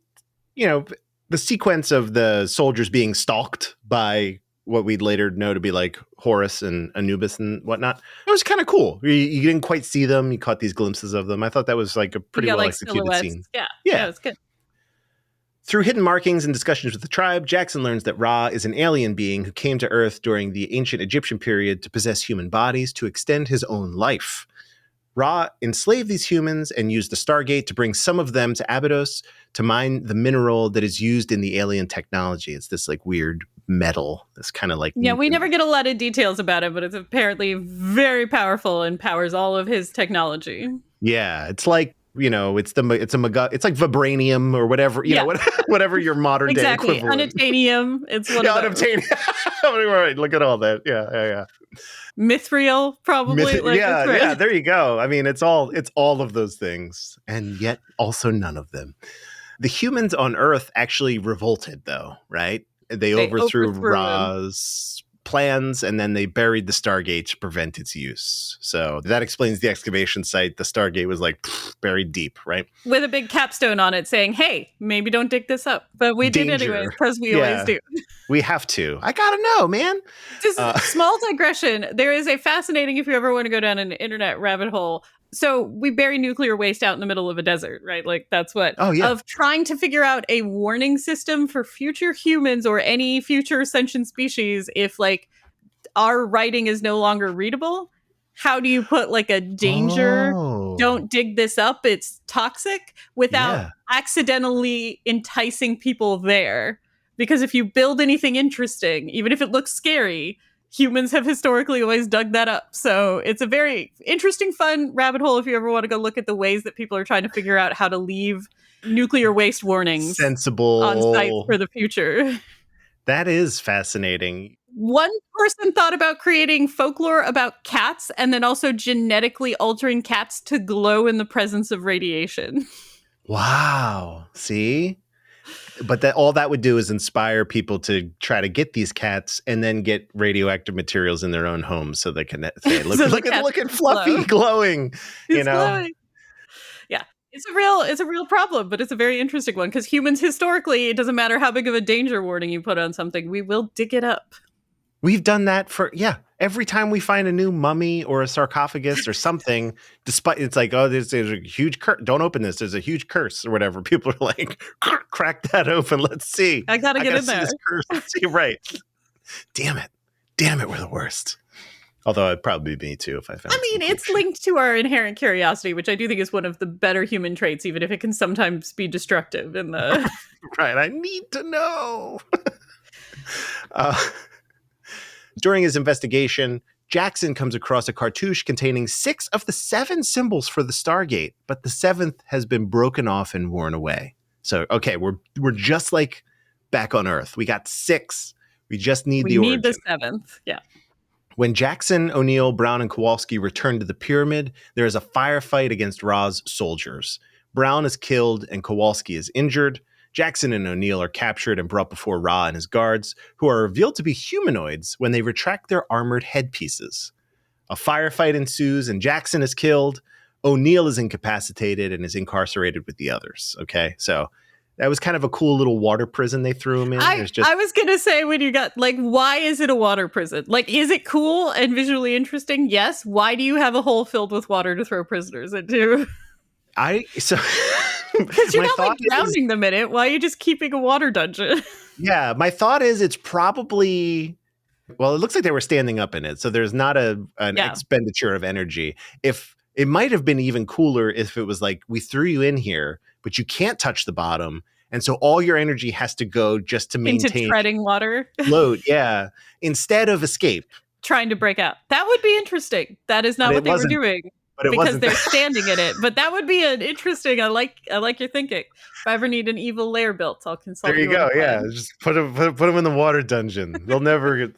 Speaker 1: the sequence of the soldiers being stalked by what we'd later know to be like Horus and Anubis and whatnot. It was kind of cool. You didn't quite see them. You caught these glimpses of them. I thought that was like a pretty well executed scene.
Speaker 2: Yeah, it was good.
Speaker 1: Through hidden markings and discussions with the tribe, Jackson learns that Ra is an alien being who came to Earth during the ancient Egyptian period to possess human bodies to extend his own life. Ra enslaved these humans and used the Stargate to bring some of them to Abydos to mine the mineral that is used in the alien technology. It's this like weird metal. This kind of like...
Speaker 2: Yeah, we never get a lot of details about it, but it's apparently very powerful and powers all of his technology.
Speaker 1: Yeah, it's like, it's like vibranium or whatever, whatever your modern day equivalent.
Speaker 2: Unobtainium. It's one of those.
Speaker 1: Unobtainium. Right, look at all that. Yeah.
Speaker 2: Mithril, probably.
Speaker 1: Yeah, there you go. I mean, it's all of those things, and yet also none of them. The humans on Earth actually revolted, though, right? They overthrew Ra's plans, and then they buried the Stargate to prevent its use. So that explains the excavation site. The Stargate was like buried deep, right?
Speaker 2: With a big capstone on it saying, hey, maybe don't dig this up. But we did anyway, because we always do.
Speaker 1: We have to. I gotta know, man.
Speaker 2: Just small digression. There is a fascinating, if you ever want to go down an internet rabbit hole. So we bury nuclear waste out in the middle of a desert, right? Like that's what, of trying to figure out a warning system for future humans or any future sentient species. If like our writing is no longer readable, how do you put like a danger? Don't dig this up. It's toxic without accidentally enticing people there. Because if you build anything interesting, even if it looks scary, humans have historically always dug that up. So it's a very interesting, fun rabbit hole if you ever want to go look at the ways that people are trying to figure out how to leave nuclear waste warnings
Speaker 1: Sensible.
Speaker 2: on sites for the future.
Speaker 1: That is fascinating.
Speaker 2: One person thought about creating folklore about cats and then also genetically altering cats to glow in the presence of radiation.
Speaker 1: Wow. See? But that all that would do is inspire people to try to get these cats and then get radioactive materials in their own homes so they can say, look,
Speaker 2: So the
Speaker 1: look at
Speaker 2: cats
Speaker 1: Fluffy
Speaker 2: glow.
Speaker 1: glowing. You
Speaker 2: It's
Speaker 1: know?
Speaker 2: glowing. Yeah. It's a real problem, but it's a very interesting one because humans historically, it doesn't matter how big of a danger warning you put on something, we will dig it up.
Speaker 1: We've done that for, every time we find a new mummy or a sarcophagus or something, despite it's like, oh, there's a huge curse. Don't open this. There's a huge curse or whatever. People are like, crack that open. Let's see.
Speaker 2: I gotta get in there.
Speaker 1: This curse. See, right. Damn it. We're the worst. Although it'd probably be me too if I found.
Speaker 2: I mean, it's linked to our inherent curiosity, which I do think is one of the better human traits, even if it can sometimes be destructive in the.
Speaker 1: Right. I need to know. During his investigation, Jackson comes across a cartouche containing 6 of the 7 symbols for the Stargate, but the 7th has been broken off and worn away. So, okay, we're just like back on Earth. We got 6. We just need the origin.
Speaker 2: We need the 7th, yeah.
Speaker 1: When Jackson, O'Neill, Brown, and Kowalski return to the pyramid, there is a firefight against Ra's soldiers. Brown is killed and Kowalski is injured. Jackson and O'Neill are captured and brought before Ra and his guards, who are revealed to be humanoids when they retract their armored headpieces. A firefight ensues and Jackson is killed. O'Neill is incapacitated and is incarcerated with the others. Okay, so that was kind of a cool little water prison they threw him in.
Speaker 2: I was going to say, when you got, like, why is it a water prison? Like, is it cool and visually interesting? Yes. Why do you have a hole filled with water to throw prisoners into? Because you're not like drowning them in it. Why are you just keeping a water dungeon?
Speaker 1: Yeah, my thought is it's probably, well, it looks like they were standing up in it, so there's not an expenditure of energy. If it might have been even cooler if it was like, we threw you in here, but you can't touch the bottom, and so all your energy has to go just to maintain
Speaker 2: into treading water.
Speaker 1: Load, yeah, instead of escape.
Speaker 2: Trying to break out. That would be interesting. That is not what they were doing. Because they're standing in it. But that would be an interesting, I like your thinking. If I ever need an evil lair built, I'll consult you.
Speaker 1: There you go, yeah. Just put them in the water dungeon. They'll never get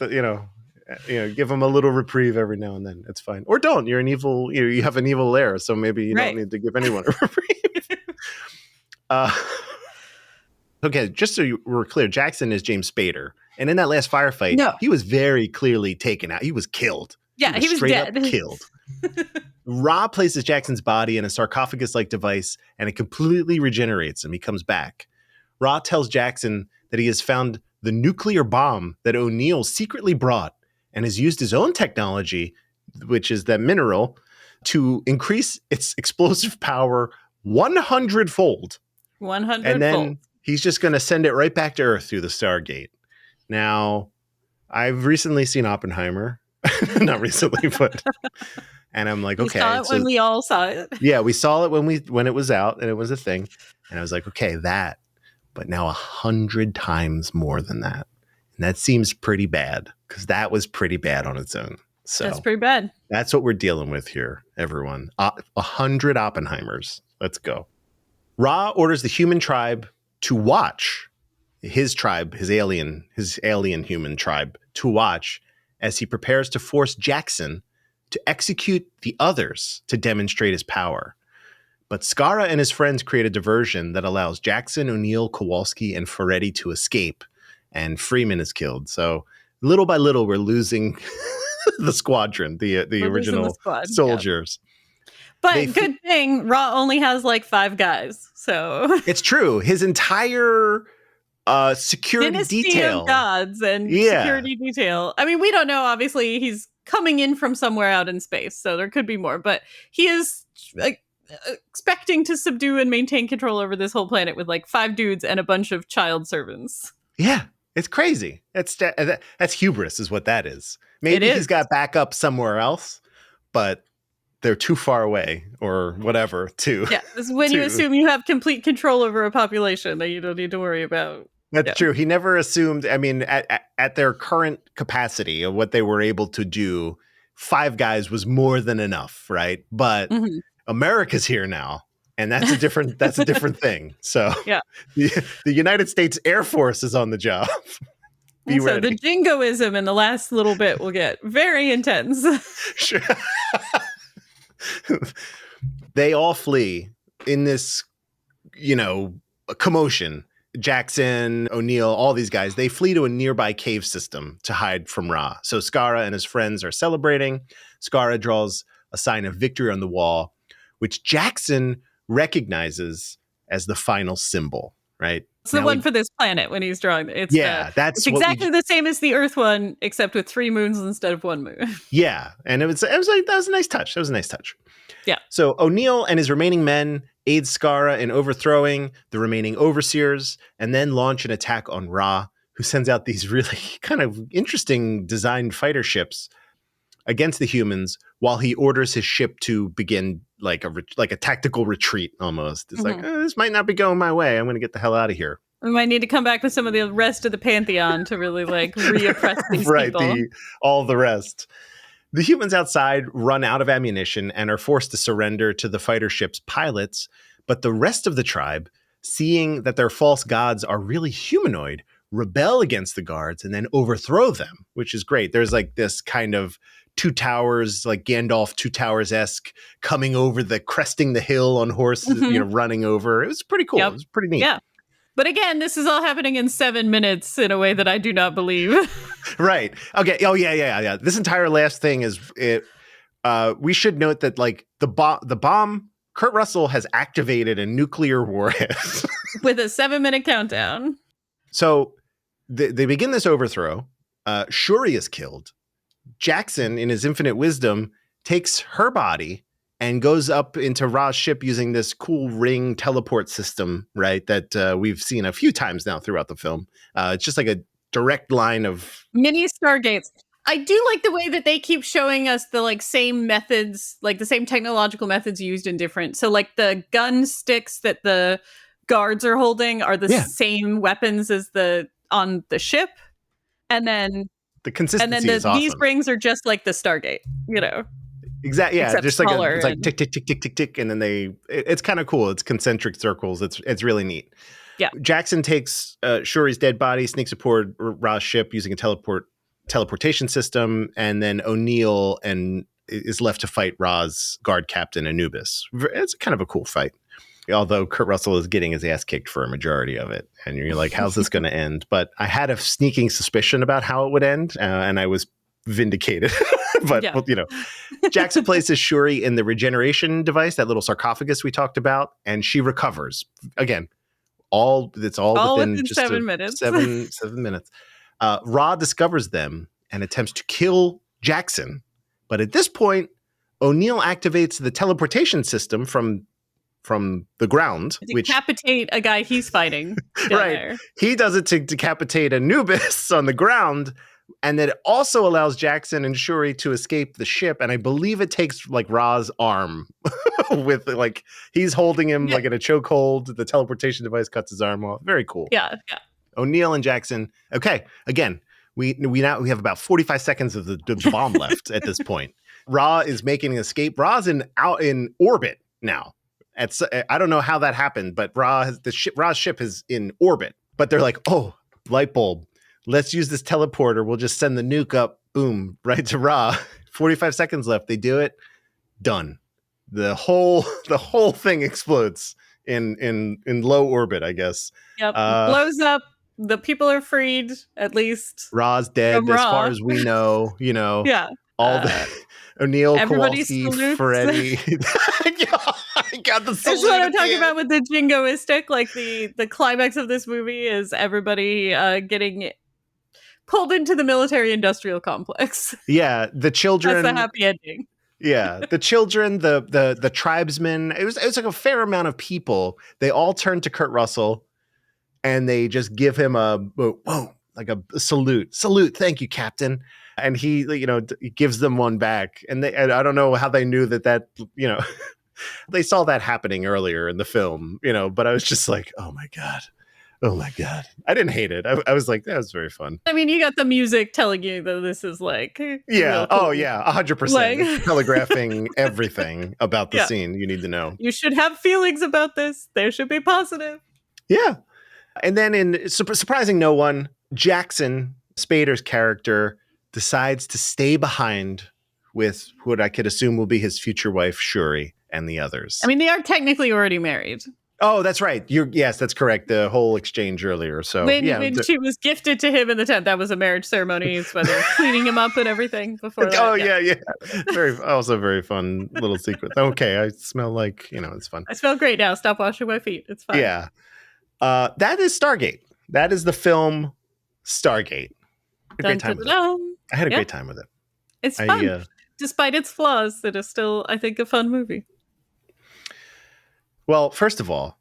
Speaker 1: give them a little reprieve every now and then. It's fine. Or don't. You're an evil, you have an evil lair, so maybe you don't need to give anyone a reprieve. Okay, just so we're clear, Jackson is James Spader. And in that last firefight, he was very clearly taken out. He was killed.
Speaker 2: Yeah, he was
Speaker 1: straight
Speaker 2: dead.
Speaker 1: Up killed. Ra places Jackson's body in a sarcophagus-like device, and it completely regenerates him. He comes back. Ra tells Jackson that he has found the nuclear bomb that O'Neill secretly brought and has used his own technology, which is that mineral, to increase its explosive power 100-fold.
Speaker 2: 100-fold.
Speaker 1: And then he's just going to send it right back to Earth through the Stargate. Now, I've recently seen Oppenheimer. Not recently, but... And I'm like, okay.
Speaker 2: We saw it when we all saw it.
Speaker 1: Yeah, we saw it when it was out and it was a thing. And I was like, okay, that, but now 100 times more than that. And that seems pretty bad because that was pretty bad on its own. So
Speaker 2: that's pretty bad.
Speaker 1: That's what we're dealing with here, everyone. 100 Oppenheimers. Let's go. Ra orders the human tribe to watch his tribe, his alien human tribe, to watch as he prepares to force Jackson to execute the others to demonstrate his power. But Skara and his friends create a diversion that allows Jackson, O'Neill, Kowalski, and Ferretti to escape, and Freeman is killed. So little by little, we're losing the squadron, the original soldiers.
Speaker 2: Yeah. But good thing, Ra only has like 5 guys, so... It's
Speaker 1: true. His entire security
Speaker 2: Dynasty
Speaker 1: detail.
Speaker 2: Of gods and security detail. I mean, we don't know, obviously, he's coming in from somewhere out in space, so there could be more, but he is expecting to subdue and maintain control over this whole planet with like 5 dudes and a bunch of child servants.
Speaker 1: Yeah, it's crazy. That's hubris is what that is. Maybe he's got backup somewhere else, but they're too far away or whatever to...
Speaker 2: Yeah, this is when you assume you have complete control over a population that you don't need to worry about
Speaker 1: That's true. He never assumed. I mean, at their current capacity of what they were able to do, 5 guys was more than enough, right? But America's here now, and that's a different thing. So
Speaker 2: Yeah.
Speaker 1: the United States Air Force is on the job. Be
Speaker 2: So
Speaker 1: ready.
Speaker 2: the jingoism in the last little bit will get very intense.
Speaker 1: Sure. They all flee in this, commotion. Jackson, O'Neill, all these guys, they flee to a nearby cave system to hide from Ra. So Skara and his friends are celebrating. Skara draws a sign of victory on the wall, which Jackson recognizes as the final symbol, right?
Speaker 2: It's the one for this planet when he's drawing it. It's exactly the same as the Earth one, except with 3 moons instead of 1 moon.
Speaker 1: Yeah, and it was like that was a nice touch.
Speaker 2: Yeah.
Speaker 1: So O'Neill and his remaining men aid Skara in overthrowing the remaining overseers, and then launch an attack on Ra, who sends out these really kind of interesting designed fighter ships against the humans, while he orders his ship to begin like a tactical retreat almost. It's like, this might not be going my way. I'm going to get the hell out of here.
Speaker 2: We might need to come back with some of the rest of the Pantheon to really reoppress these people.
Speaker 1: All the rest. The humans outside run out of ammunition and are forced to surrender to the fighter ship's pilots. But the rest of the tribe, seeing that their false gods are really humanoid, rebel against the guards and then overthrow them, which is great. There's like this kind of Two Towers, like Gandalf Two Towers-esque, coming over cresting the hill on horses, running over. It was pretty cool. Yep. It was pretty neat.
Speaker 2: Yeah. But again, this is all happening in 7 minutes in a way that I do not believe.
Speaker 1: Right. Okay. Oh, yeah. This entire last thing is it. We should note that like the bomb, Kurt Russell has activated a nuclear warhead
Speaker 2: with a 7-minute countdown.
Speaker 1: So they begin this overthrow. Shuri is killed. Jackson, in his infinite wisdom, takes her body and goes up into Ra's ship using this cool ring teleport system, right? That we've seen a few times now throughout the film. It's just like a direct line of
Speaker 2: mini Stargates. I do like the way that they keep showing us the same methods, like the same technological methods used in different. So like the gun sticks that the guards are holding are the same weapons as on the ship. And then
Speaker 1: the consistency is awesome.
Speaker 2: These rings are just like the Stargate,
Speaker 1: Exactly. Yeah, just like it's like
Speaker 2: and
Speaker 1: tick tick tick tick tick tick, and then it's kind of cool. It's concentric circles. It's really neat.
Speaker 2: Yeah.
Speaker 1: Jackson takes Shuri's dead body, sneaks aboard Ra's ship using a teleportation system, and then O'Neill is left to fight Ra's guard captain Anubis. It's kind of a cool fight. Although Kurt Russell is getting his ass kicked for a majority of it. And you're like, how's this going to end? But I had a sneaking suspicion about how it would end, and I was vindicated. But, Jackson places Shuri in the regeneration device, that little sarcophagus we talked about, and she recovers. Again, it's all within just
Speaker 2: 7 minutes.
Speaker 1: 7 minutes. Ra discovers them and attempts to kill Jackson. But at this point, O'Neill activates the teleportation system from the ground,
Speaker 2: decapitate a guy he's fighting.
Speaker 1: Right.
Speaker 2: There.
Speaker 1: He does it to decapitate Anubis on the ground, and then it also allows Jackson and Shuri to escape the ship. And I believe it takes like Ra's arm with he's holding him like in a chokehold. The teleportation device cuts his arm off. Very cool.
Speaker 2: Yeah.
Speaker 1: O'Neill and Jackson. Okay, again, we have about 45 seconds of the bomb left at this point. Ra is making an escape. Ra's out in orbit now. I don't know how that happened, but Ra's ship is in orbit. But they're like, oh, light bulb. Let's use this teleporter. We'll just send the nuke up, boom, right to Ra. 45 seconds left. They do it. Done. The whole thing explodes in low orbit, I guess.
Speaker 2: Yep. Blows up. The people are freed, at least.
Speaker 1: Ra's dead as far as we know.
Speaker 2: Yeah.
Speaker 1: All the O'Neill,
Speaker 2: Kowalski,
Speaker 1: Kowalski, Freddie. God,
Speaker 2: that's what I'm talking about with the jingoistic. Like the climax of this movie is everybody getting pulled into the military-industrial complex.
Speaker 1: Yeah, the children.
Speaker 2: That's the happy ending.
Speaker 1: Yeah, the children, the tribesmen. It was like a fair amount of people. They all turn to Kurt Russell, and they just give him a salute. Salute, thank you, Captain. And he, gives them one back. And I don't know how they knew that, they saw that happening earlier in the film, but I was just like, oh my God. Oh my God. I didn't hate it. I was like, that was very fun.
Speaker 2: I mean, you got the music telling you that this is like
Speaker 1: Yeah.
Speaker 2: real cool.
Speaker 1: Oh yeah. 100%.
Speaker 2: Like-
Speaker 1: It's telegraphing everything about the
Speaker 2: Yeah.
Speaker 1: scene you need to know.
Speaker 2: You should have feelings about this. They should be positive.
Speaker 1: Yeah. And then in surprising no one, Jackson, Spader's character, decides to stay behind with what I could assume will be his future wife, Shuri, and the others.
Speaker 2: I mean, they are technically already married.
Speaker 1: Oh, that's right. Yes, that's correct. The whole exchange earlier. So
Speaker 2: When she was gifted to him in the tent, that was a marriage ceremony. It's when they were cleaning him up and everything before that.
Speaker 1: Oh, yeah. Also very fun little sequence. Okay, I smell like, it's fun.
Speaker 2: I smell great now. Stop washing my feet. It's fine.
Speaker 1: Yeah. That is Stargate. That is the film Stargate. I had a great time with it. I had a great time with it.
Speaker 2: It's fun. Despite its flaws, it is still, I think, a fun movie.
Speaker 1: Well, first of all,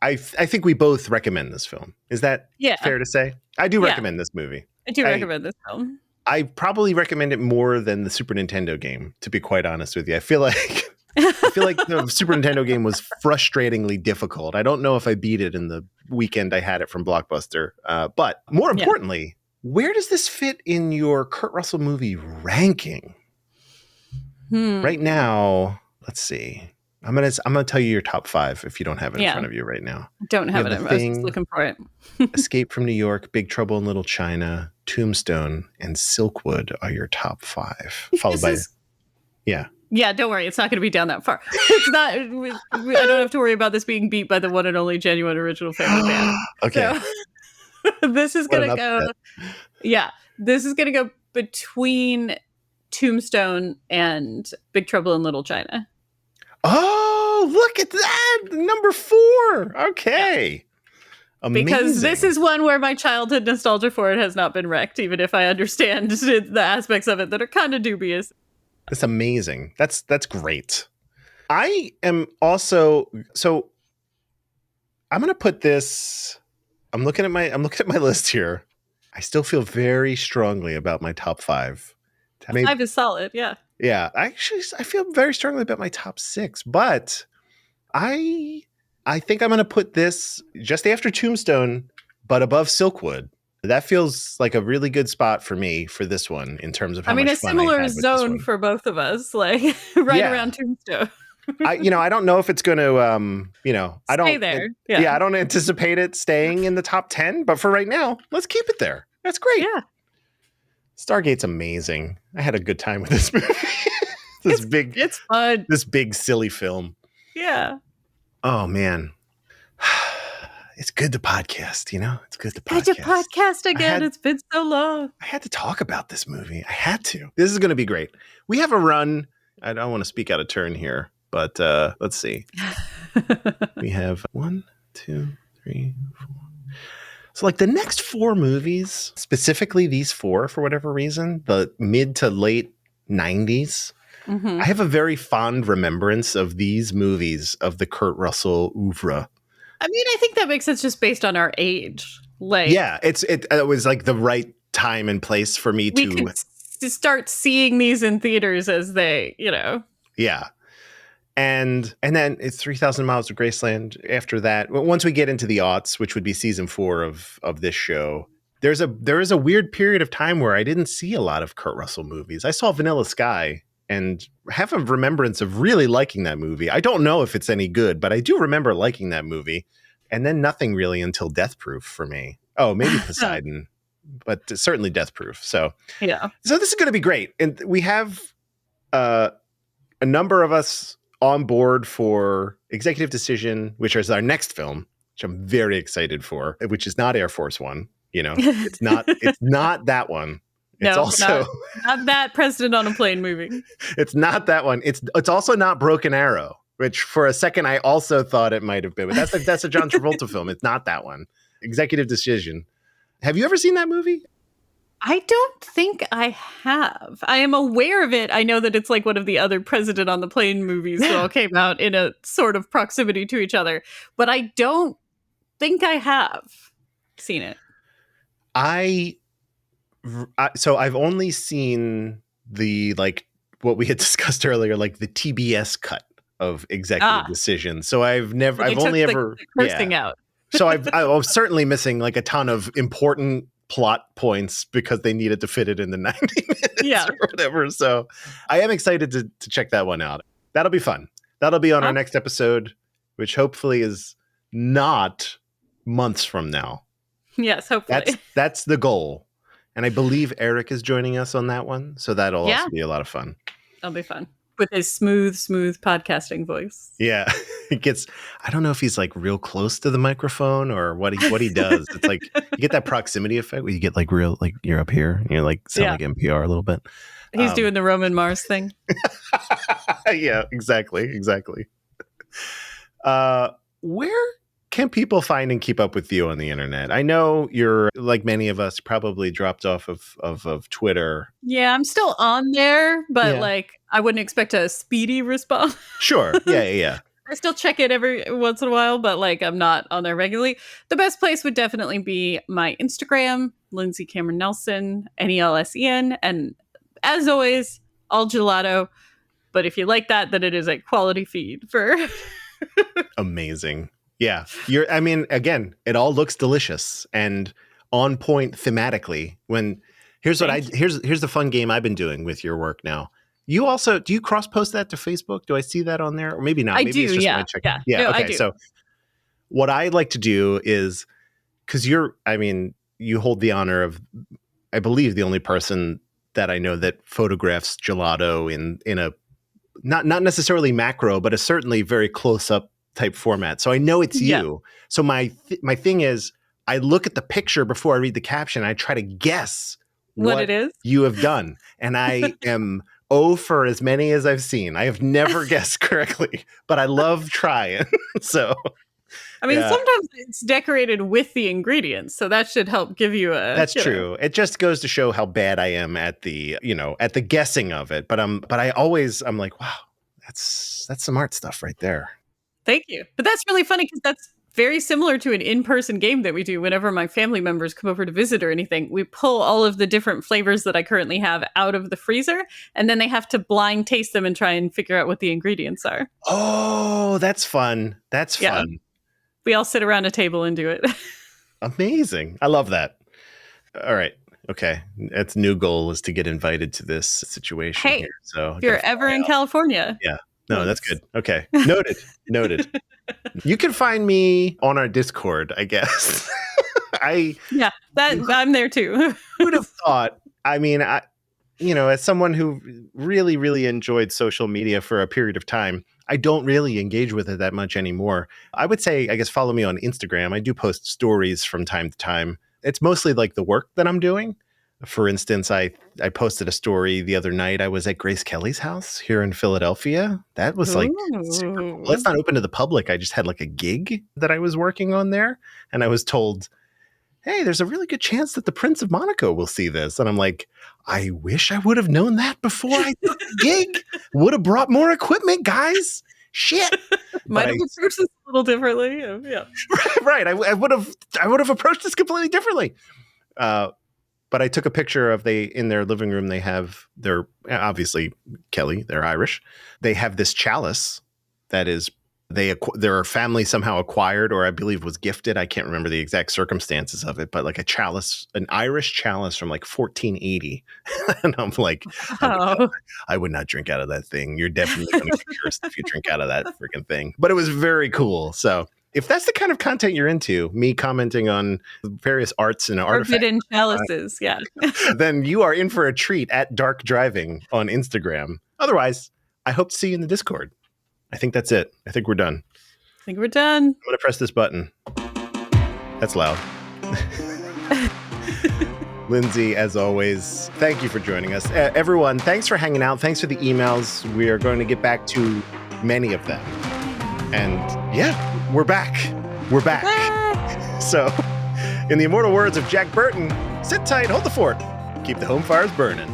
Speaker 1: I think we both recommend this film. Is that fair to say? I do recommend this movie.
Speaker 2: I do recommend this film.
Speaker 1: I probably recommend it more than the Super Nintendo game, to be quite honest with you. I feel like the Super Nintendo game was frustratingly difficult. I don't know if I beat it in the weekend I had it from Blockbuster. But more importantly, where does this fit in your Kurt Russell movie ranking? Right now, let's see. I'm gonna tell you your top 5 if you don't have it in front of you right now.
Speaker 2: Don't have it. I was just looking for it.
Speaker 1: Escape from New York, Big Trouble in Little China, Tombstone, and Silkwood are your top 5. Followed by
Speaker 2: Yeah, don't worry. It's not going to be down that far. It's not. I don't have to worry about this being beat by the one and only genuine original family band.
Speaker 1: Okay.
Speaker 2: So, this is going to go. Yeah, this is going to go between Tombstone and Big Trouble in Little China.
Speaker 1: Oh, look at that. Number 4. Okay. Amazing.
Speaker 2: Because this is one where my childhood nostalgia for it has not been wrecked, even if I understand the aspects of it that are kind of dubious.
Speaker 1: That's amazing. That's great. I am also, so I'm going to put this, I'm looking at my list here. I still feel very strongly about my top 5.
Speaker 2: 5 is solid. Yeah.
Speaker 1: Yeah, I feel very strongly about my top 6, but I think I'm going to put this just after Tombstone, but above Silkwood. That feels like a really good spot for me for this one in terms of how much fun I had with this one.
Speaker 2: A similar zone for both of us, like around Tombstone.
Speaker 1: I don't know if it's going to, I don't.
Speaker 2: Stay there.
Speaker 1: I don't anticipate it staying in the top 10, but for right now, let's keep it there. That's great.
Speaker 2: Yeah.
Speaker 1: Stargate's amazing. I had a good time with this movie.
Speaker 2: It's fun.
Speaker 1: This big silly film.
Speaker 2: Yeah.
Speaker 1: Oh man. It's good to podcast, It's good to podcast.
Speaker 2: Good to podcast again. It's been so long.
Speaker 1: I had to talk about this movie. I had to. This is going to be great. We have a run. I don't want to speak out of turn here, but let's see. We have 1, 2, 3, 4. So like the next 4 movies, specifically these 4, for whatever reason, the mid to late 90s, I have a very fond remembrance of these movies of the Kurt Russell oeuvre.
Speaker 2: I mean, I think that makes sense just based on our age.
Speaker 1: It was like the right time and place for me to
Speaker 2: start seeing these in theaters as they,
Speaker 1: Yeah. And then it's 3,000 Miles of Graceland after that. Once we get into the aughts, which would be season 4 of this show, there is a weird period of time where I didn't see a lot of Kurt Russell movies. I saw Vanilla Sky and have a remembrance of really liking that movie. I don't know if it's any good, but I do remember liking that movie. And then nothing really until Death Proof for me. Oh, maybe Poseidon, but certainly Death Proof. So
Speaker 2: yeah. So
Speaker 1: this is going to be great. And we have a number of us on board for Executive Decision, which is our next film, which I'm very excited for, which is not Air Force One. It's not that one. It's also
Speaker 2: not that President on a Plane movie.
Speaker 1: It's not that one. It's also not Broken Arrow, which for a second I also thought it might have been, but that's a John Travolta film. It's not that one. Executive Decision. Have you ever seen that movie?
Speaker 2: I don't think I have. I am aware of it. I know that it's like one of the other President on the Plane movies that all came out in a sort of proximity to each other, but I don't think I have seen it.
Speaker 1: So I've only seen the, like what we had discussed earlier, like the TBS cut of Executive Decision. So I've only ever
Speaker 2: cursing out.
Speaker 1: So I was certainly missing like a ton of important plot points because they needed to fit it in the 90 minutes or whatever. So I am excited to check that one out. That'll be fun. That'll be on our next episode, which hopefully is not months from now.
Speaker 2: Yes, hopefully.
Speaker 1: That's the goal. And I believe Eric is joining us on that one. So that'll also be a lot of fun.
Speaker 2: That'll be fun. With his smooth podcasting voice.
Speaker 1: Yeah. I don't know if he's like real close to the microphone or what he does. It's like you get that proximity effect where you get like real, like you're up here and you're like sound like NPR a little bit.
Speaker 2: He's doing the Roman Mars thing.
Speaker 1: Yeah, exactly. Where can people find and keep up with you on the internet? I know you're, like many of us, probably dropped off of Twitter.
Speaker 2: Yeah, I'm still on there, but like I wouldn't expect a speedy response.
Speaker 1: Sure. Yeah.
Speaker 2: I still check it every once in a while, but like I'm not on there regularly. The best place would definitely be my Instagram, Lindsey Cameron Nelson, NELSEN, and as always, all gelato. But if you like that, then it is a quality feed for
Speaker 1: amazing. Yeah. Again, it all looks delicious and on point thematically. Here's the fun game I've been doing with your work now. You also, do you cross post that to Facebook? Do I see that on there? Or maybe not. Maybe it's just when I check. Yeah. Okay. I do. So what I like to do is, because you hold the honor of, I believe, the only person that I know that photographs gelato in a not necessarily macro, but a certainly very close up type format. So I know it's you. So my thing is, I look at the picture before I read the caption. I try to guess what it is you have done. And I am 0 for as many as I've seen. I have never guessed correctly, but I love trying. So
Speaker 2: sometimes it's decorated with the ingredients, so that should help give you a.
Speaker 1: That's true. It just goes to show how bad I am at the guessing of it. But I'm like, wow, that's some art stuff right there.
Speaker 2: Thank you. But that's really funny because that's very similar to an in-person game that we do whenever my family members come over to visit or anything. We pull all of the different flavors that I currently have out of the freezer, and then they have to blind taste them and try and figure out what the ingredients are.
Speaker 1: Oh, that's fun. That's fun.
Speaker 2: We all sit around a table and do it.
Speaker 1: Amazing. I love that. All right. Okay. That's new goal is to get invited to this situation here. So
Speaker 2: if you're ever in California.
Speaker 1: Yeah. No, that's good. Okay. Noted. You can find me on our Discord, I guess.
Speaker 2: I'm there too.
Speaker 1: Who would have thought? As someone who really, really enjoyed social media for a period of time, I don't really engage with it that much anymore. I would say, I guess, follow me on Instagram. I do post stories from time to time. It's mostly like the work that I'm doing. For instance, I posted a story the other night. I was at Grace Kelly's house here in Philadelphia. That was like super cool. It's not open to the public. I just had like a gig that I was working on there. And I was told, hey, there's a really good chance that the Prince of Monaco will see this. And I'm like, I wish I would have known that before I took the gig. Would have brought more equipment, guys. Shit.
Speaker 2: Might have approached this a little differently. Yeah.
Speaker 1: Right. I would have approached this completely differently. But I took a picture of in their living room. They have obviously Kelly, they're Irish. They have this chalice that is their family somehow acquired, or I believe was gifted. I can't remember the exact circumstances of it, but like a chalice, an Irish chalice from like 1480. And I'm like, I would not drink out of that thing. You're definitely going to get cursed if you drink out of that freaking thing. But it was very cool. So if that's the kind of content you're into, me commenting on various arts and artifacts.
Speaker 2: Forbidden chalices,
Speaker 1: then you are in for a treat at Dark Driving on Instagram. Otherwise, I hope to see you in the Discord. I think that's it. I think we're done.
Speaker 2: I'm going
Speaker 1: to press this button. That's loud. Lindsey, as always, thank you for joining us. Everyone, thanks for hanging out. Thanks for the emails. We are going to get back to many of them. And we're back. So, in the immortal words of Jack Burton, sit tight, hold the fort, keep the home fires burning.